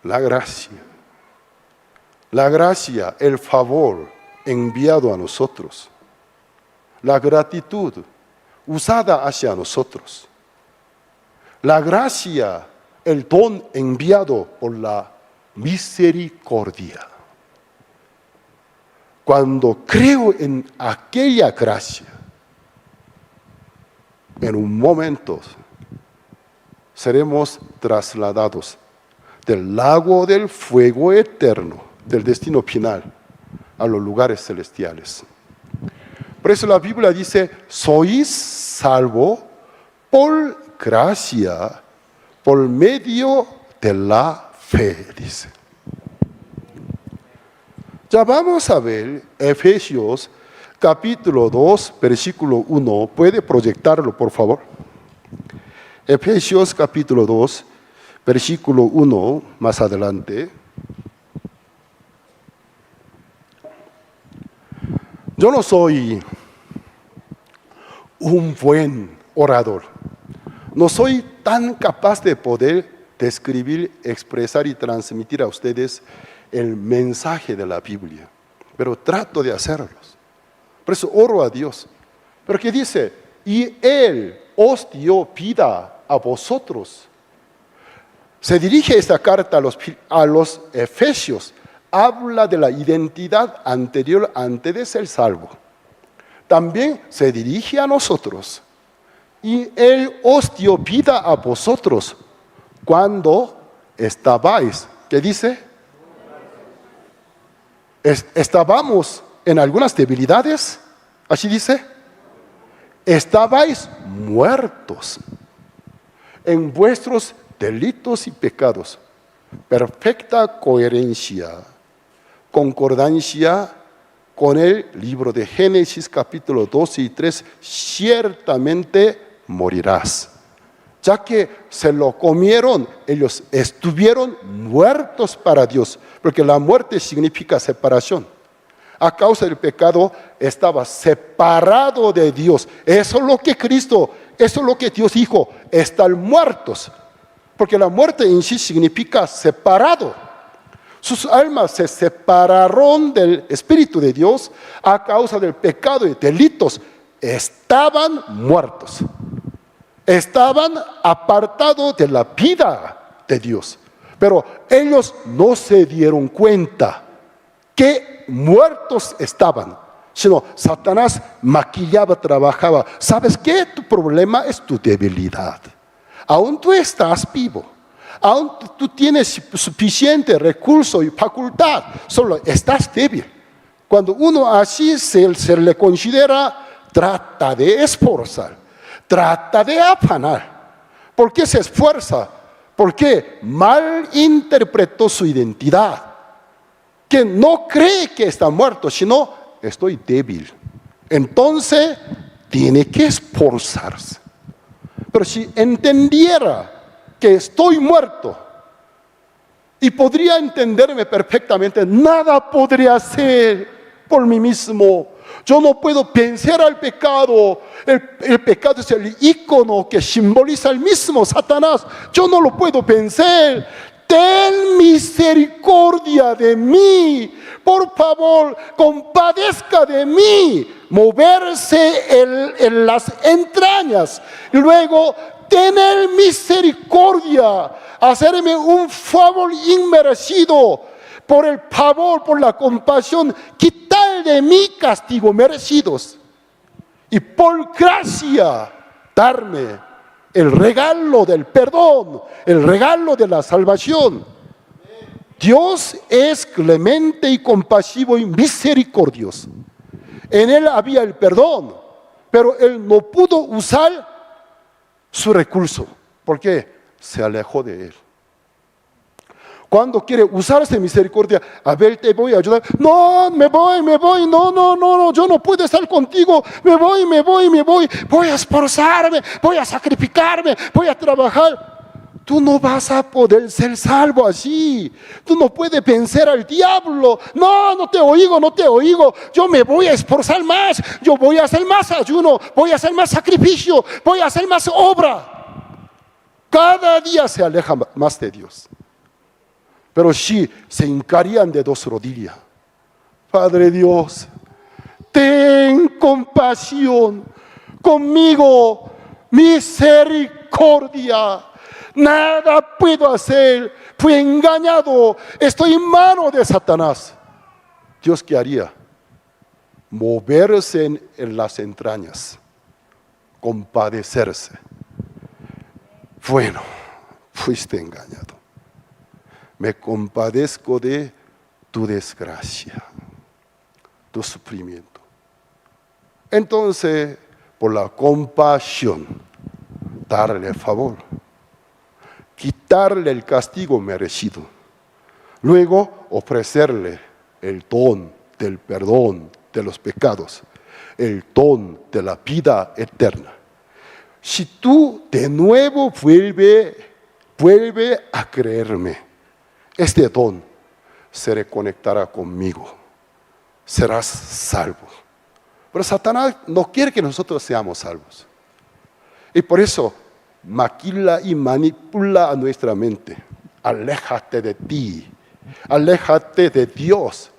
la gracia. La gracia, el favor enviado a nosotros. La gratitud usada hacia nosotros. La gracia, el don enviado por la misericordia. Cuando creo en aquella gracia, en un momento seremos trasladados del lago del fuego eterno, del destino final, a los lugares celestiales. Por eso la Biblia dice, sois salvo por gracia, por medio de la fe, dice. Ya vamos a ver Efesios capítulo 2, versículo 1. ¿Puede proyectarlo, por favor? Efesios capítulo 2, versículo 1, más adelante. Yo no soy un buen orador. No soy tan capaz de poder describir, expresar y transmitir a ustedes el mensaje de la Biblia, pero trato de hacerlos. Por eso oro a Dios. Pero ¿qué dice? Y Él os dio vida a vosotros. Se dirige esta carta a los Efesios. Habla de la identidad anterior antes de ser salvo. También se dirige a nosotros. Y Él os dio vida a vosotros cuando estabais, ¿qué dice? Estábamos en algunas debilidades, así dice. Estabais muertos en vuestros delitos y pecados. Perfecta coherencia, concordancia con el libro de Génesis capítulo 12 y 3, ciertamente morirás. Ya que se lo comieron, ellos estuvieron muertos para Dios, porque la muerte significa separación. A causa del pecado estaba separado de Dios. Eso es lo que Cristo, eso es lo que Dios dijo, están muertos. Porque la muerte en sí significa separado. Sus almas se separaron del Espíritu de Dios a causa del pecado y delitos. Estaban muertos. Estaban apartados de la vida de Dios. Pero ellos no se dieron cuenta que muertos estaban. Sino Satanás maquillaba, trabajaba. ¿Sabes qué? Tu problema es tu debilidad. Aún tú estás vivo. Aún tú tienes suficiente recurso y facultad, solo estás débil. Cuando uno así se le considera, trata de esforzar, trata de afanar. ¿Por qué se esfuerza? Porque mal interpretó su identidad. Que no cree que está muerto, sino estoy débil. Entonces tiene que esforzarse. Pero si entendiera que estoy muerto y podría entenderme perfectamente, nada podría hacer por mí mismo. Yo no puedo vencer al pecado. El pecado es el ícono que simboliza el mismo Satanás. Yo no lo puedo vencer. Ten misericordia de mí. Por favor, compadezca de mí. Moverse en las entrañas. Y luego, tener misericordia. Hacerme un favor inmerecido. Por el favor, por la compasión. Quitar de mí castigo merecidos. Y por gracia, darme el regalo del perdón, el regalo de la salvación. Dios es clemente y compasivo y misericordioso. En Él había el perdón, pero Él no pudo usar su recurso. ¿Por qué? Se alejó de Él. Cuando quiere usar esa misericordia, a ver, te voy a ayudar. No, me voy, no, yo no puedo estar contigo. Me voy. Voy a esforzarme, voy a sacrificarme, voy a trabajar. Tú no vas a poder ser salvo así. Tú no puedes vencer al diablo. No te oigo. Yo me voy a esforzar más. Yo voy a hacer más ayuno, voy a hacer más sacrificio, voy a hacer más obra. Cada día se aleja más de Dios. Pero sí se hincarían de dos rodillas. Padre Dios, ten compasión conmigo, misericordia. Nada puedo hacer, fui engañado, estoy en manos de Satanás. Dios, ¿qué haría? Moverse en las entrañas, compadecerse. Bueno, fuiste engañado. Me compadezco de tu desgracia. tu sufrimiento. Entonces, por la compasión, darle el favor, quitarle el castigo merecido, luego ofrecerle el don del perdón de los pecados, el don de la vida eterna. Si tú de nuevo vuelve a creerme, este don se reconectará conmigo, serás salvo. Pero Satanás no quiere que nosotros seamos salvos. Y por eso maquila y manipula a nuestra mente. Aléjate de ti, aléjate de Dios.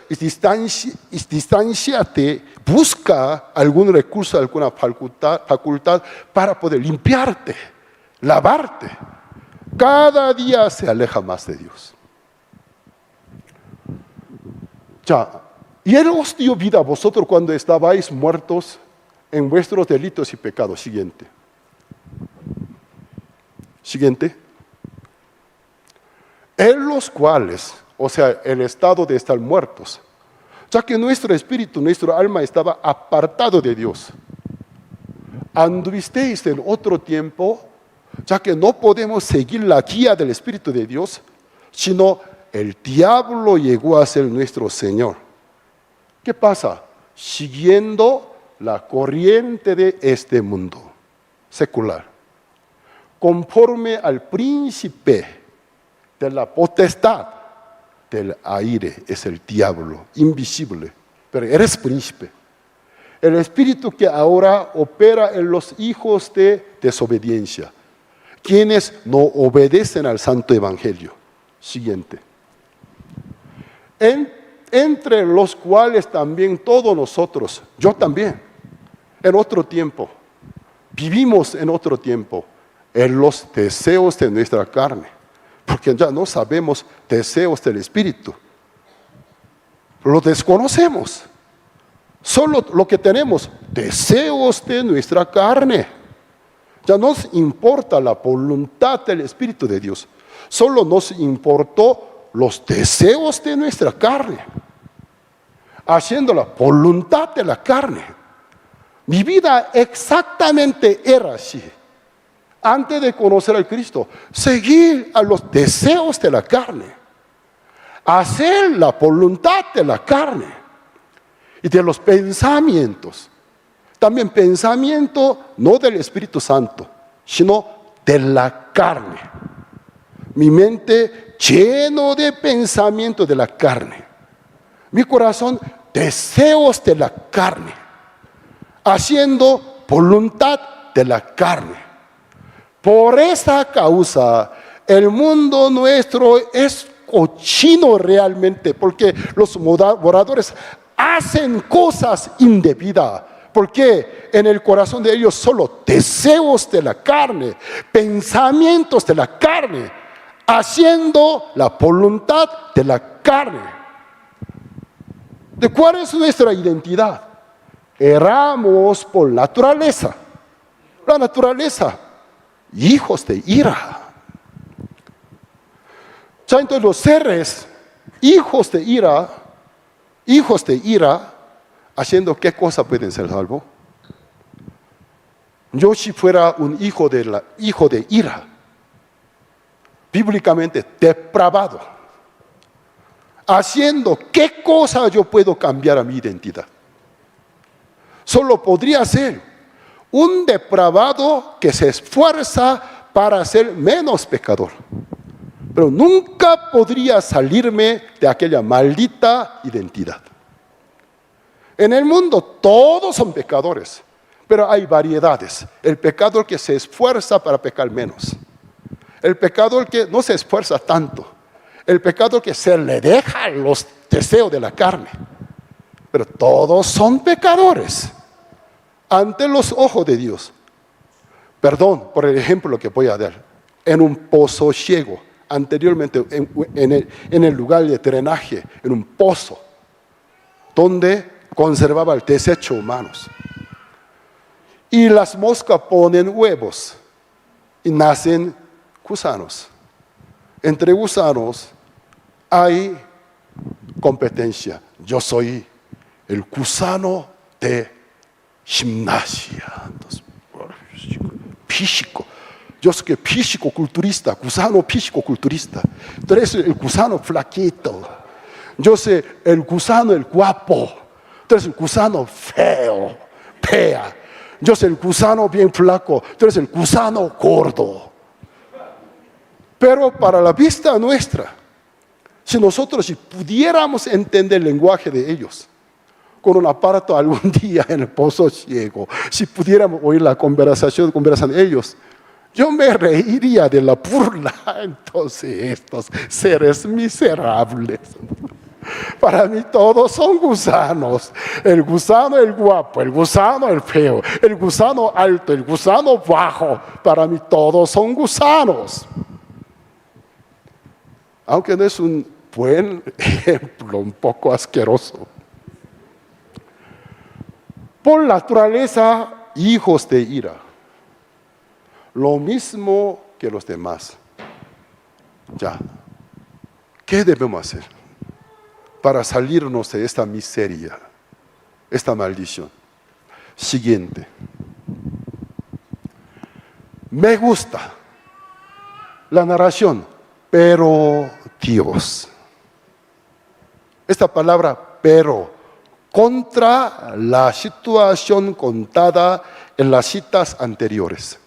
Y distanciate, busca algún recurso, alguna facultad para poder limpiarte, lavarte. Cada día se aleja más de Dios. Ya, y Él os dio vida a vosotros cuando estabais muertos en vuestros delitos y pecados. Siguiente. En los cuales, o sea, el estado de estar muertos, ya que nuestro espíritu, nuestro alma estaba apartado de Dios. Anduvisteis en otro tiempo, ya que no podemos seguir la guía del Espíritu de Dios, sino el diablo llegó a ser nuestro Señor. ¿Qué pasa? Siguiendo la corriente de este mundo secular, conforme al príncipe de la potestad del aire, es el diablo, invisible, pero eres príncipe. El espíritu que ahora opera en los hijos de desobediencia, quienes no obedecen al santo evangelio. Siguiente. Entre los cuales también todos nosotros, yo también, en otro tiempo, vivimos en otro tiempo, en los deseos de nuestra carne, porque ya no sabemos deseos del Espíritu. Lo desconocemos. Solo lo que tenemos, deseos de nuestra carne. Ya no nos importa la voluntad del Espíritu de Dios. Solo nos importó los deseos de nuestra carne. Haciendo la voluntad de la carne. Mi vida exactamente era así. Antes de conocer a Cristo, seguir a los deseos de la carne. Hacer la voluntad de la carne. Y de los pensamientos. También pensamiento no del Espíritu Santo, sino de la carne. Mi mente lleno de pensamiento de la carne. Mi corazón, deseos de la carne. Haciendo voluntad de la carne. Por esa causa, el mundo nuestro es cochino realmente, porque los moradores hacen cosas indebidas. Porque en el corazón de ellos solo deseos de la carne, pensamientos de la carne, haciendo la voluntad de la carne. ¿De cuál es nuestra identidad? Éramos por naturaleza. La naturaleza, hijos de ira. Ya entonces los seres, hijos de ira, ¿haciendo qué cosa pueden ser salvos? Yo si fuera un hijo de ira, bíblicamente depravado, ¿haciendo qué cosa yo puedo cambiar a mi identidad? Solo podría ser un depravado que se esfuerza para ser menos pecador. Pero nunca podría salirme de aquella maldita identidad. En el mundo todos son pecadores, pero hay variedades. El pecador que se esfuerza para pecar menos. El pecador que no se esfuerza tanto. El pecador que se le deja los deseos de la carne. Pero todos son pecadores ante los ojos de Dios. Perdón por el ejemplo que voy a dar. En un pozo ciego, anteriormente en el lugar de drenaje, en un pozo, donde conservaba el desecho humanos. Y las moscas ponen huevos y nacen gusanos. Entre gusanos hay competencia. Yo soy el gusano de gimnasia. Físico. Yo soy físico-culturista, gusano físico-culturista. Tú eres el gusano flaquito. Yo soy el gusano el guapo. Tú eres el gusano feo, fea. Yo soy el gusano bien flaco. Tú eres el gusano gordo. Pero para la vista nuestra, si nosotros pudiéramos entender el lenguaje de ellos, con un aparato algún día en el Pozo Ciego, si pudiéramos oír la conversación de ellos, yo me reiría de la burla. Entonces estos seres miserables, para mí todos son gusanos. El gusano el guapo, el gusano el feo, el gusano alto, el gusano bajo. Para mí todos son gusanos. Aunque no es un buen ejemplo, un poco asqueroso. Por naturaleza, hijos de ira. Lo mismo que los demás. Ya. ¿Qué debemos hacer para salirnos de esta miseria, esta maldición? Siguiente. Me gusta la narración, pero Dios. Esta palabra, pero, contra la situación contada en las citas anteriores.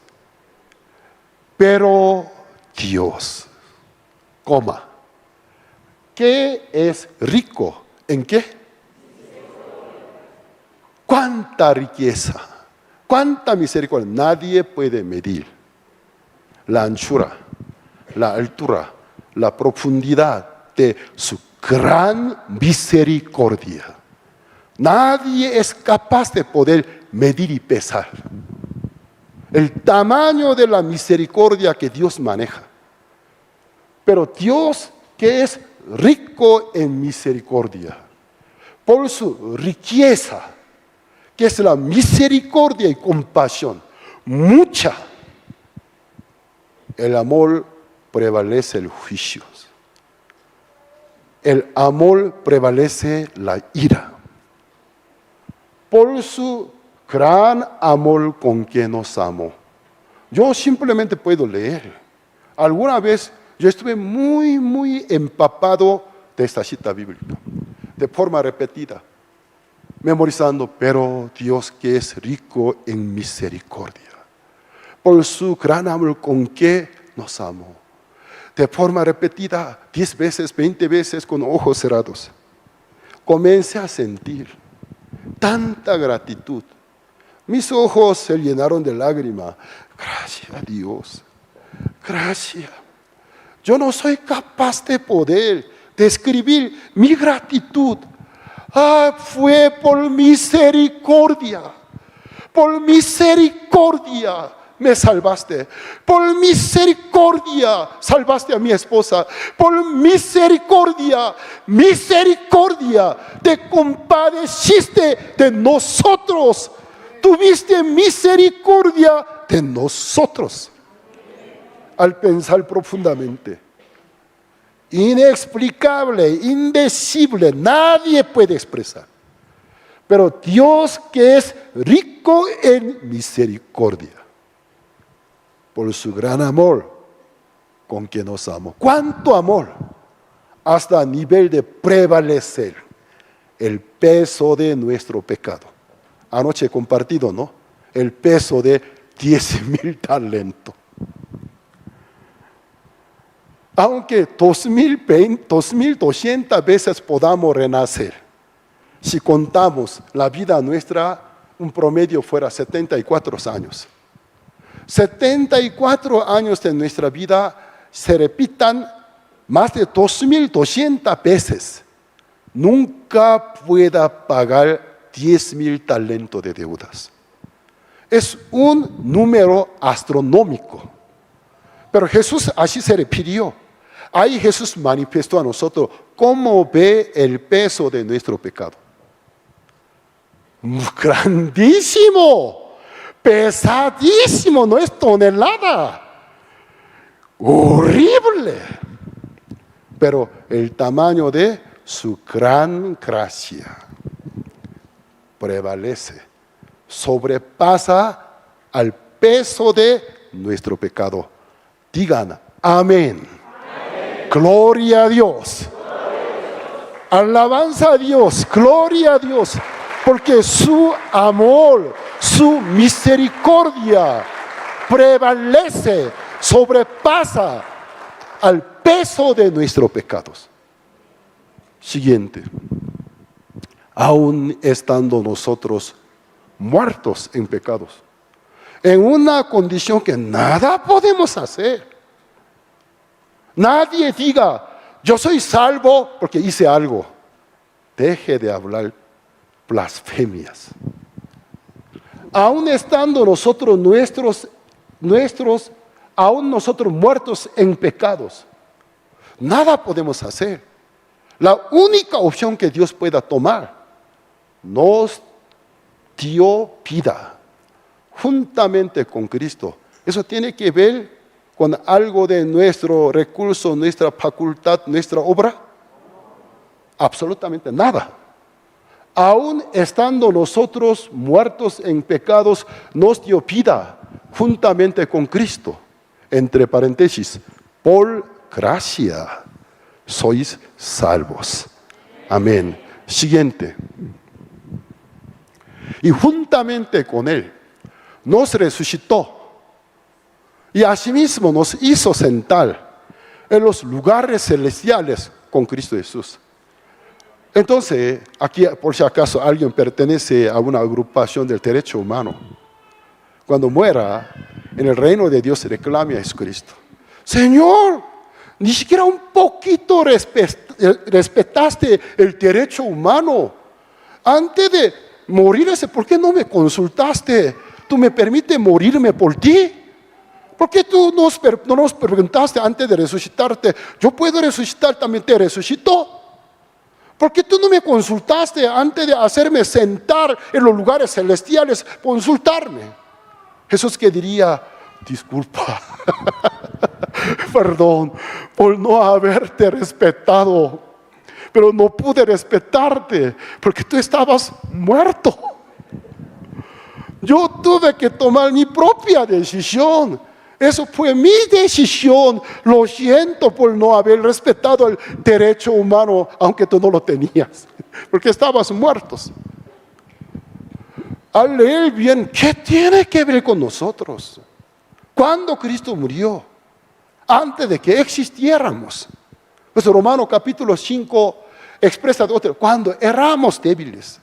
Pero Dios, coma, ¿qué es rico? ¿En qué? ¿Cuánta riqueza? ¿Cuánta misericordia? Nadie puede medir la anchura, la altura, la profundidad de su gran misericordia. Nadie es capaz de poder medir y pesar el tamaño de la misericordia que Dios maneja. Pero Dios, que es rico en misericordia, por su riqueza, que es la misericordia y compasión, mucha, el amor prevalece el juicio. El amor prevalece la ira. Por su gran amor con que nos amó. Yo simplemente puedo leer. Alguna vez yo estuve muy empapado de esta cita bíblica, de forma repetida, memorizando, pero Dios que es rico en misericordia, por su gran amor con que nos amó. De forma repetida, 10 veces, 20 veces con ojos cerrados. Comencé a sentir tanta gratitud. Mis ojos se llenaron de lágrimas. Gracias a Dios. Gracias. Yo no soy capaz de poder describir mi gratitud. Fue por misericordia. Por misericordia me salvaste. Por misericordia salvaste a mi esposa. Por misericordia te compadeciste de nosotros. Tuviste misericordia de nosotros. Al pensar profundamente, inexplicable, indecible, nadie puede expresar. Pero Dios, que es rico en misericordia, por su gran amor con que nos amó. ¿Cuánto amor? Hasta el nivel de prevalecer el peso de nuestro pecado. Anoche he compartido, ¿no? El peso de 10,000 talentos. Aunque 2,200 veces podamos renacer, si contamos la vida nuestra, un promedio fuera 74 años. 74 años de nuestra vida se repitan más de 2,200 veces. Nunca pueda pagar 10,000 talentos de deudas. Es un número astronómico. Pero Jesús así se refirió. Ahí Jesús manifestó a nosotros cómo ve el peso de nuestro pecado. Grandísimo, pesadísimo, no es tonelada. Horrible. Pero el tamaño de su gran gracia. prevalece, sobrepasa al peso de nuestro pecado. Digan amén. Amén. Gloria a Dios. Alabanza a Dios, gloria a Dios, porque su amor, su misericordia prevalece, sobrepasa al peso de nuestros pecados. Siguiente. Aún estando nosotros muertos en pecados, en una condición que nada podemos hacer. Nadie diga, yo soy salvo porque hice algo. Deje de hablar blasfemias. Aún estando nosotros aún nosotros muertos en pecados, nada podemos hacer. La única opción que Dios pueda tomar, nos dio vida juntamente con Cristo. Eso tiene que ver con algo de nuestro recurso, nuestra facultad, nuestra obra. Absolutamente nada. Aún estando nosotros muertos en pecados, nos dio vida juntamente con Cristo. Entre paréntesis, por gracia sois salvos. Amén. Siguiente. Y juntamente con Él nos resucitó y asimismo nos hizo sentar en los lugares celestiales con Cristo Jesús. Entonces, aquí por si acaso alguien pertenece a una agrupación del derecho humano, cuando muera en el reino de Dios reclame a Jesucristo. Señor, ni siquiera un poquito respetaste el derecho humano. Antes de morirse, ¿por qué no me consultaste? ¿Tú me permites morirme por ti? ¿Por qué tú no nos preguntaste antes de resucitarte? Yo puedo resucitar, también te resucito. ¿Por qué tú no me consultaste antes de hacerme sentar en los lugares celestiales? Consultarme. Jesús que diría, disculpa, perdón por no haberte respetado, pero no pude respetarte porque tú estabas muerto. Yo tuve que tomar mi propia decisión. Eso fue mi decisión. Lo siento por no haber respetado el derecho humano, aunque tú no lo tenías, porque estabas muertos. Al leer bien, ¿qué tiene que ver con nosotros? Cuando Cristo murió, antes de que existiéramos. Pues Romanos capítulo 5 expresa de otro, cuando éramos débiles,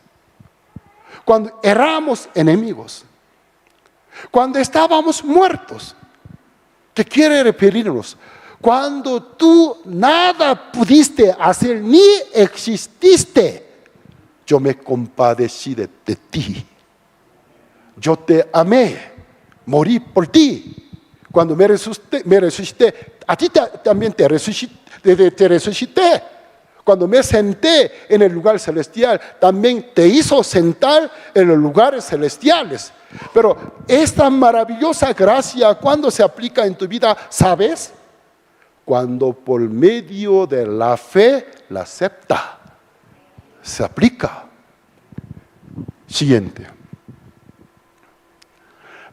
cuando éramos enemigos, cuando estábamos muertos. ¿Qué quiere referirnos? Cuando tú nada pudiste hacer ni exististe, yo me compadecí de ti. Yo te amé, morí por ti. Cuando me resucité, a ti también te resucité. Cuando me senté en el lugar celestial, también te hizo sentar en los lugares celestiales. Pero esta maravillosa gracia, ¿cuándo se aplica en tu vida? ¿Sabes? Cuando por medio de la fe la acepta. Se aplica. Siguiente.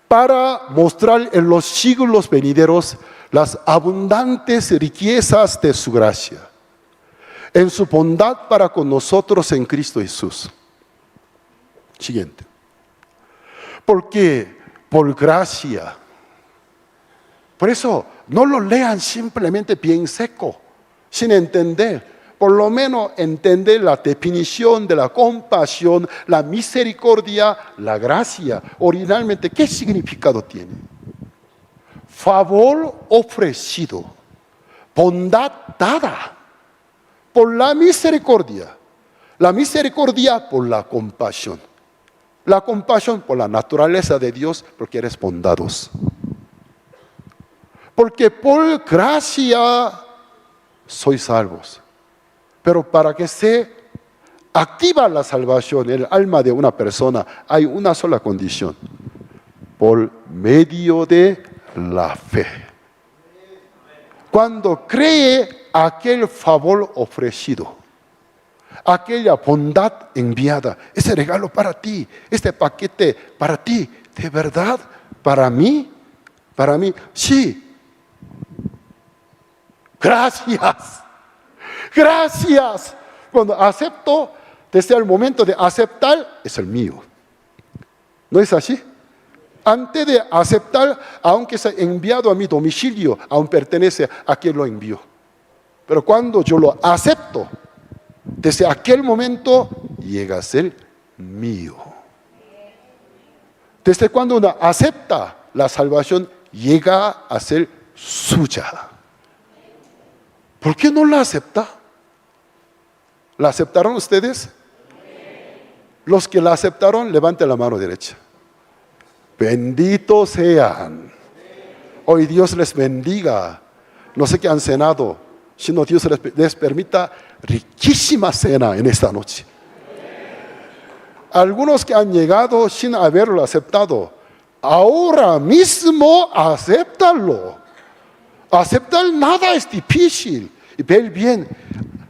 Para mostrar en los siglos venideros las abundantes riquezas de su gracia, en su bondad para con nosotros en Cristo Jesús. Siguiente. Porque por gracia. Por eso no lo lean simplemente bien seco, sin entender. Por lo menos entender la definición de la compasión, la misericordia, la gracia. Originalmente, ¿qué significado tiene? Favor ofrecido, bondad dada por la misericordia por la compasión. La compasión por la naturaleza de Dios, porque eres bondadoso. Porque por gracia sois salvos. Pero para que se activa la salvación en el alma de una persona, hay una sola condición: por medio de la fe. Cuando cree aquel favor ofrecido, aquella bondad enviada, ese regalo para ti, este paquete para ti, ¿de verdad? ¿Para mí? ¿Para mí? Sí. Gracias. Gracias. Cuando acepto, desde el momento de aceptar, es el mío. ¿No es así? Antes de aceptar, aunque sea enviado a mi domicilio, aún pertenece a quien lo envió. Pero cuando yo lo acepto, desde aquel momento llega a ser mío. Desde cuando uno acepta la salvación, llega a ser suya. ¿Por qué no la acepta? ¿La aceptaron ustedes? Los que la aceptaron, levanten la mano derecha. Benditos sean. Hoy Dios les bendiga. No sé qué han cenado, sino Dios les permita riquísima cena en esta noche. Algunos que han llegado sin haberlo aceptado, ahora mismo acéptalo. Aceptar nada es difícil. Y ver bien,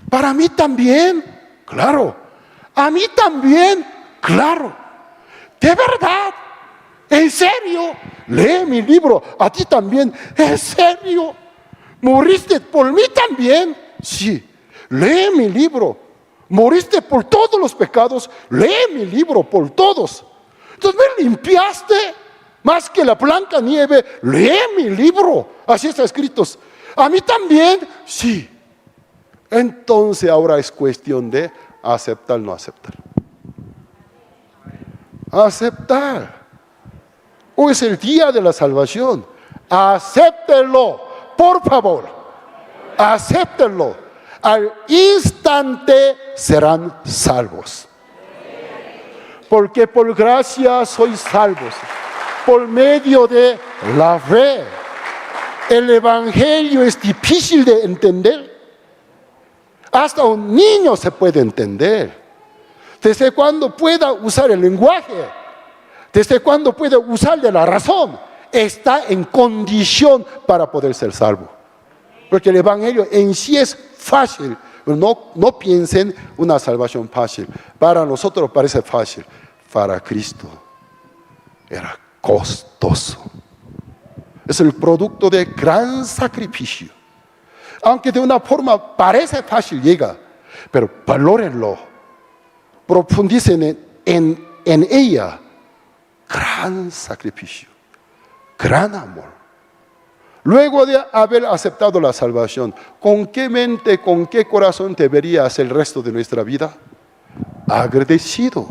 para mí también, claro. A mí también, claro. De verdad, en serio, lee mi libro. A ti también, en serio. ¿Moriste por mí también? Sí. Lee mi libro. ¿Moriste por todos los pecados? Lee mi libro por todos. Entonces me limpiaste más que la blanca nieve. Lee mi libro. Así está escrito. ¿A mí también? Sí. Entonces ahora es cuestión de aceptar o no aceptar. Aceptar. Hoy es el día de la salvación. Acéptenlo, por favor. Acéptenlo. Al instante serán salvos. Porque por gracia sois salvos. Por medio de la fe. El evangelio es difícil de entender. Hasta un niño se puede entender. Desde cuando pueda usar el lenguaje, desde cuando puede usar de la razón, está en condición para poder ser salvo. Porque el evangelio en sí es fácil. No piensen una salvación fácil. Para nosotros parece fácil. Para Cristo era costoso. Es el producto de gran sacrificio. Aunque de una forma parece fácil, llega. Pero valórenlo. Profundicen en ella. Gran sacrificio. Gran amor. Luego de haber aceptado la salvación, ¿con qué mente, con qué corazón debería hacer el resto de nuestra vida? Agradecido.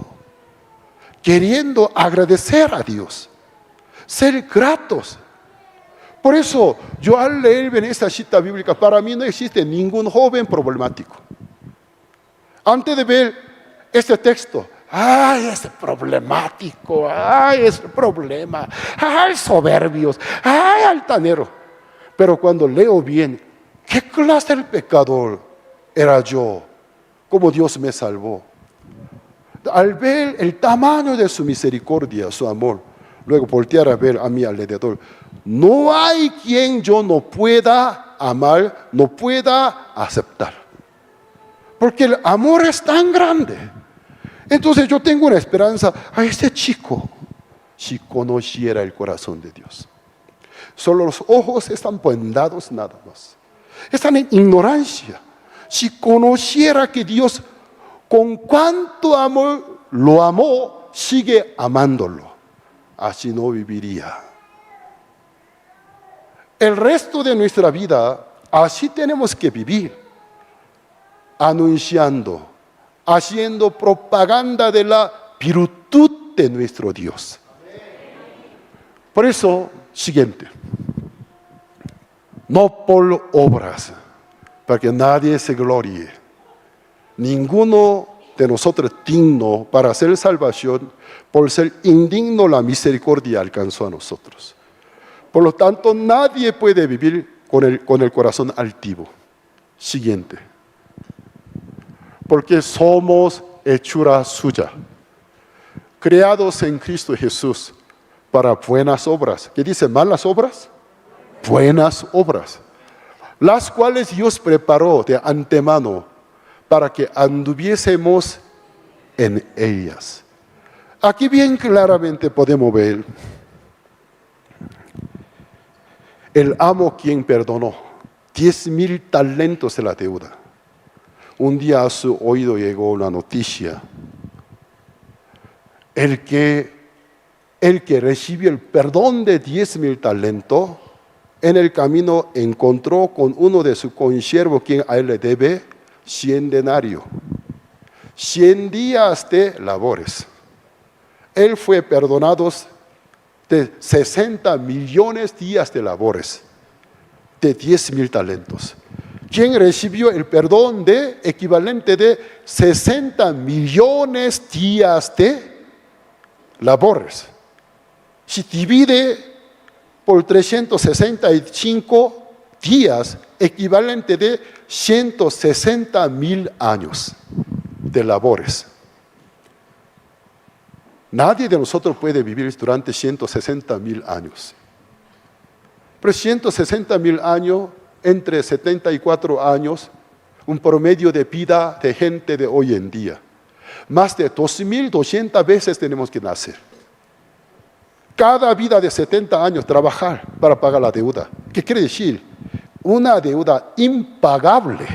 Queriendo agradecer a Dios. Ser gratos. Por eso, yo al leer en esta cita bíblica, para mí no existe ningún joven problemático. Antes de ver este texto, ¡ay, es problemático! ¡Ay, es problema! ¡Ay, soberbios! ¡Ay, altanero! Pero cuando leo bien, ¿qué clase de pecador era yo? ¿Cómo Dios me salvó? Al ver el tamaño de su misericordia, su amor, luego voltear a ver a mi alrededor, no hay quien yo no pueda amar, no pueda aceptar. Porque el amor es tan grande. Entonces yo tengo una esperanza. A este chico, si conociera el corazón de Dios. Solo los ojos están vendados nada más. Están en ignorancia. Si conociera que Dios con cuánto amor lo amó, sigue amándolo. Así no viviría. El resto de nuestra vida, así tenemos que vivir, anunciando, haciendo propaganda de la virtud de nuestro Dios. Por eso, siguiente, no por obras, para que nadie se gloríe. Ninguno de nosotros digno para hacer salvación, por ser indigno la misericordia alcanzó a nosotros. Por lo tanto, nadie puede vivir con el corazón altivo. Siguiente. Porque somos hechura suya, creados en Cristo Jesús para buenas obras. ¿Qué dice? ¿Malas obras? Buenas obras. Las cuales Dios preparó de antemano para que anduviésemos en ellas. Aquí bien claramente podemos ver el amo quien perdonó 10,000 talentos de la deuda. Un día a su oído llegó una noticia. El que recibió el perdón de 10,000 talentos, en el camino encontró con uno de sus consiervos, quien a él le debe 100 denarios. 100 días de labores. Él fue perdonado de 60 millones de días de labores, de 10,000 talentos. Quien recibió el perdón de equivalente de 60 millones de días de labores. Si divide por 365 días, equivalente de 160,000 años de labores. Nadie de nosotros puede vivir durante 160,000 años. Pero 160,000 años, entre 74 años, un promedio de vida de gente de hoy en día. Más de 2,200 veces tenemos que nacer. Cada vida de 70 años trabajar para pagar la deuda. ¿Qué quiere decir? Una deuda impagable.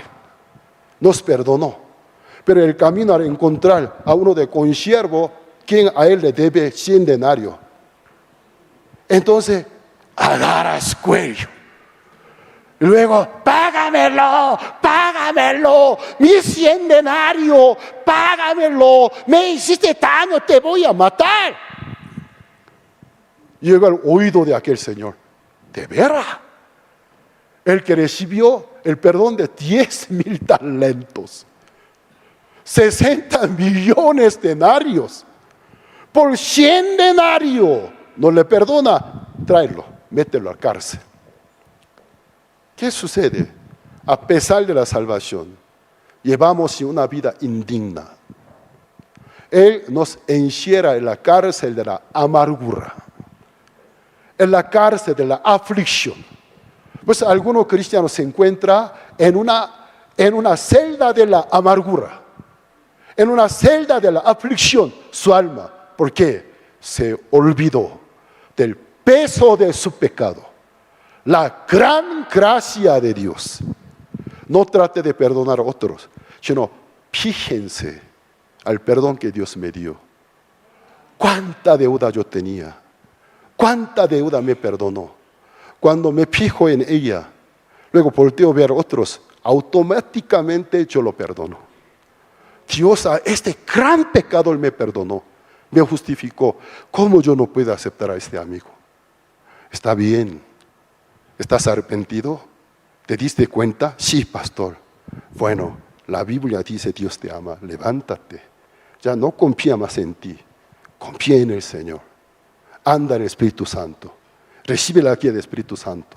Nos perdonó. Pero el camino al encontrar a uno de consiervo, quien a él le debe 100 denarios. Entonces, agarras cuello. Y luego, págamelo, mis 100 denarios, págamelo, me hiciste daño, te voy a matar. Llega al oído de aquel señor, de veras, el que recibió el perdón de 10,000 talentos, 60 millones de denarios, por 100 denarios, no le perdona, tráelo, mételo a la cárcel. ¿Qué sucede? A pesar de la salvación, llevamos una vida indigna. Él nos encierra en la cárcel de la amargura, en la cárcel de la aflicción. Pues algunos cristianos se encuentran en una celda de la amargura, en una celda de la aflicción, su alma. ¿Por qué? Se olvidó del peso de su pecado. La gran gracia de Dios. No trate de perdonar a otros, sino fíjense al perdón que Dios me dio. ¿Cuánta deuda yo tenía? ¿Cuánta deuda me perdonó? Cuando me fijo en ella, luego volteo a ver a otros, automáticamente yo lo perdono. Dios a este gran pecador me perdonó, me justificó. ¿Cómo yo no puedo aceptar a este amigo? Está bien. ¿Estás arrepentido? ¿Te diste cuenta? Sí, pastor. Bueno, la Biblia dice Dios te ama, levántate. Ya no confía más en ti, confía en el Señor. Anda en el Espíritu Santo. Recibe la guía del Espíritu Santo.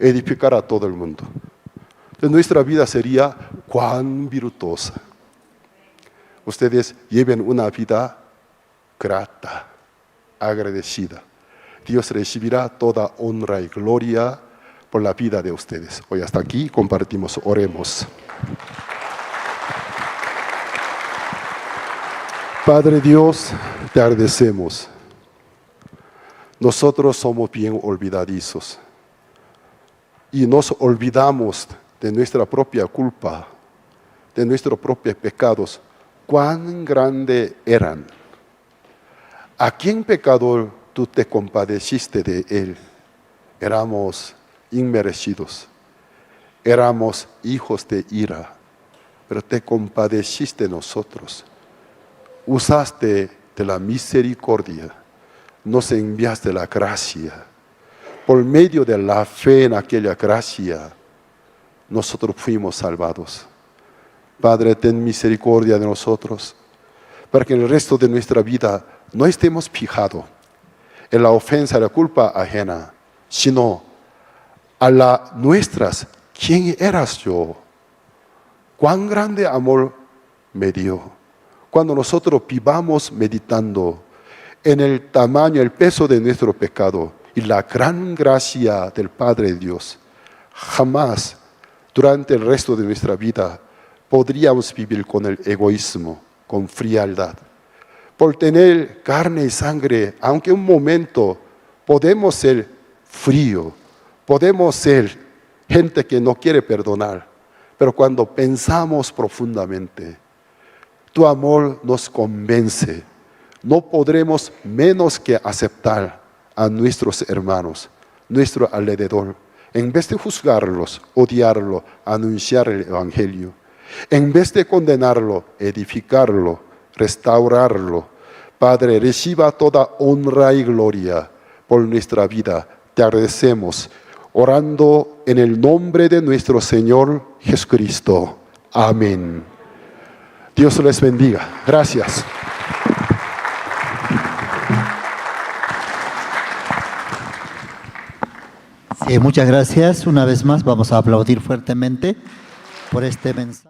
Edificar a todo el mundo. Entonces, nuestra vida sería cuán virtuosa. Ustedes lleven una vida grata, agradecida. Dios recibirá toda honra y gloria por la vida de ustedes. Hoy hasta aquí compartimos, oremos. Padre Dios, te agradecemos. Nosotros somos bien olvidadizos y nos olvidamos de nuestra propia culpa, de nuestros propios pecados. ¿Cuán grandes eran? ¿A quién pecador tú te compadeciste de él? Éramos inmerecidos, éramos hijos de ira, pero te compadeciste de nosotros. Usaste de la misericordia, nos enviaste la gracia. Por medio de la fe en aquella gracia, nosotros fuimos salvados. Padre, ten misericordia de nosotros, para que en el resto de nuestra vida no estemos fijados en la ofensa y la culpa ajena, sino a la nuestras. ¿Quién eras yo? ¿Cuán grande amor me dio? Cuando nosotros vivamos meditando en el tamaño, el peso de nuestro pecado y la gran gracia del Padre Dios, jamás durante el resto de nuestra vida podríamos vivir con el egoísmo, con frialdad. Por tener carne y sangre, aunque un momento podemos ser frío, podemos ser gente que no quiere perdonar, pero cuando pensamos profundamente, tu amor nos convence. No podremos menos que aceptar a nuestros hermanos, nuestro alrededor. En vez de juzgarlos, odiarlo, anunciar el Evangelio. En vez de condenarlo, edificarlo, restaurarlo. Padre, reciba toda honra y gloria por nuestra vida. Te agradecemos, orando en el nombre de nuestro Señor Jesucristo. Amén. Dios les bendiga. Gracias. Sí, muchas gracias. Una vez más vamos a aplaudir fuertemente por este mensaje.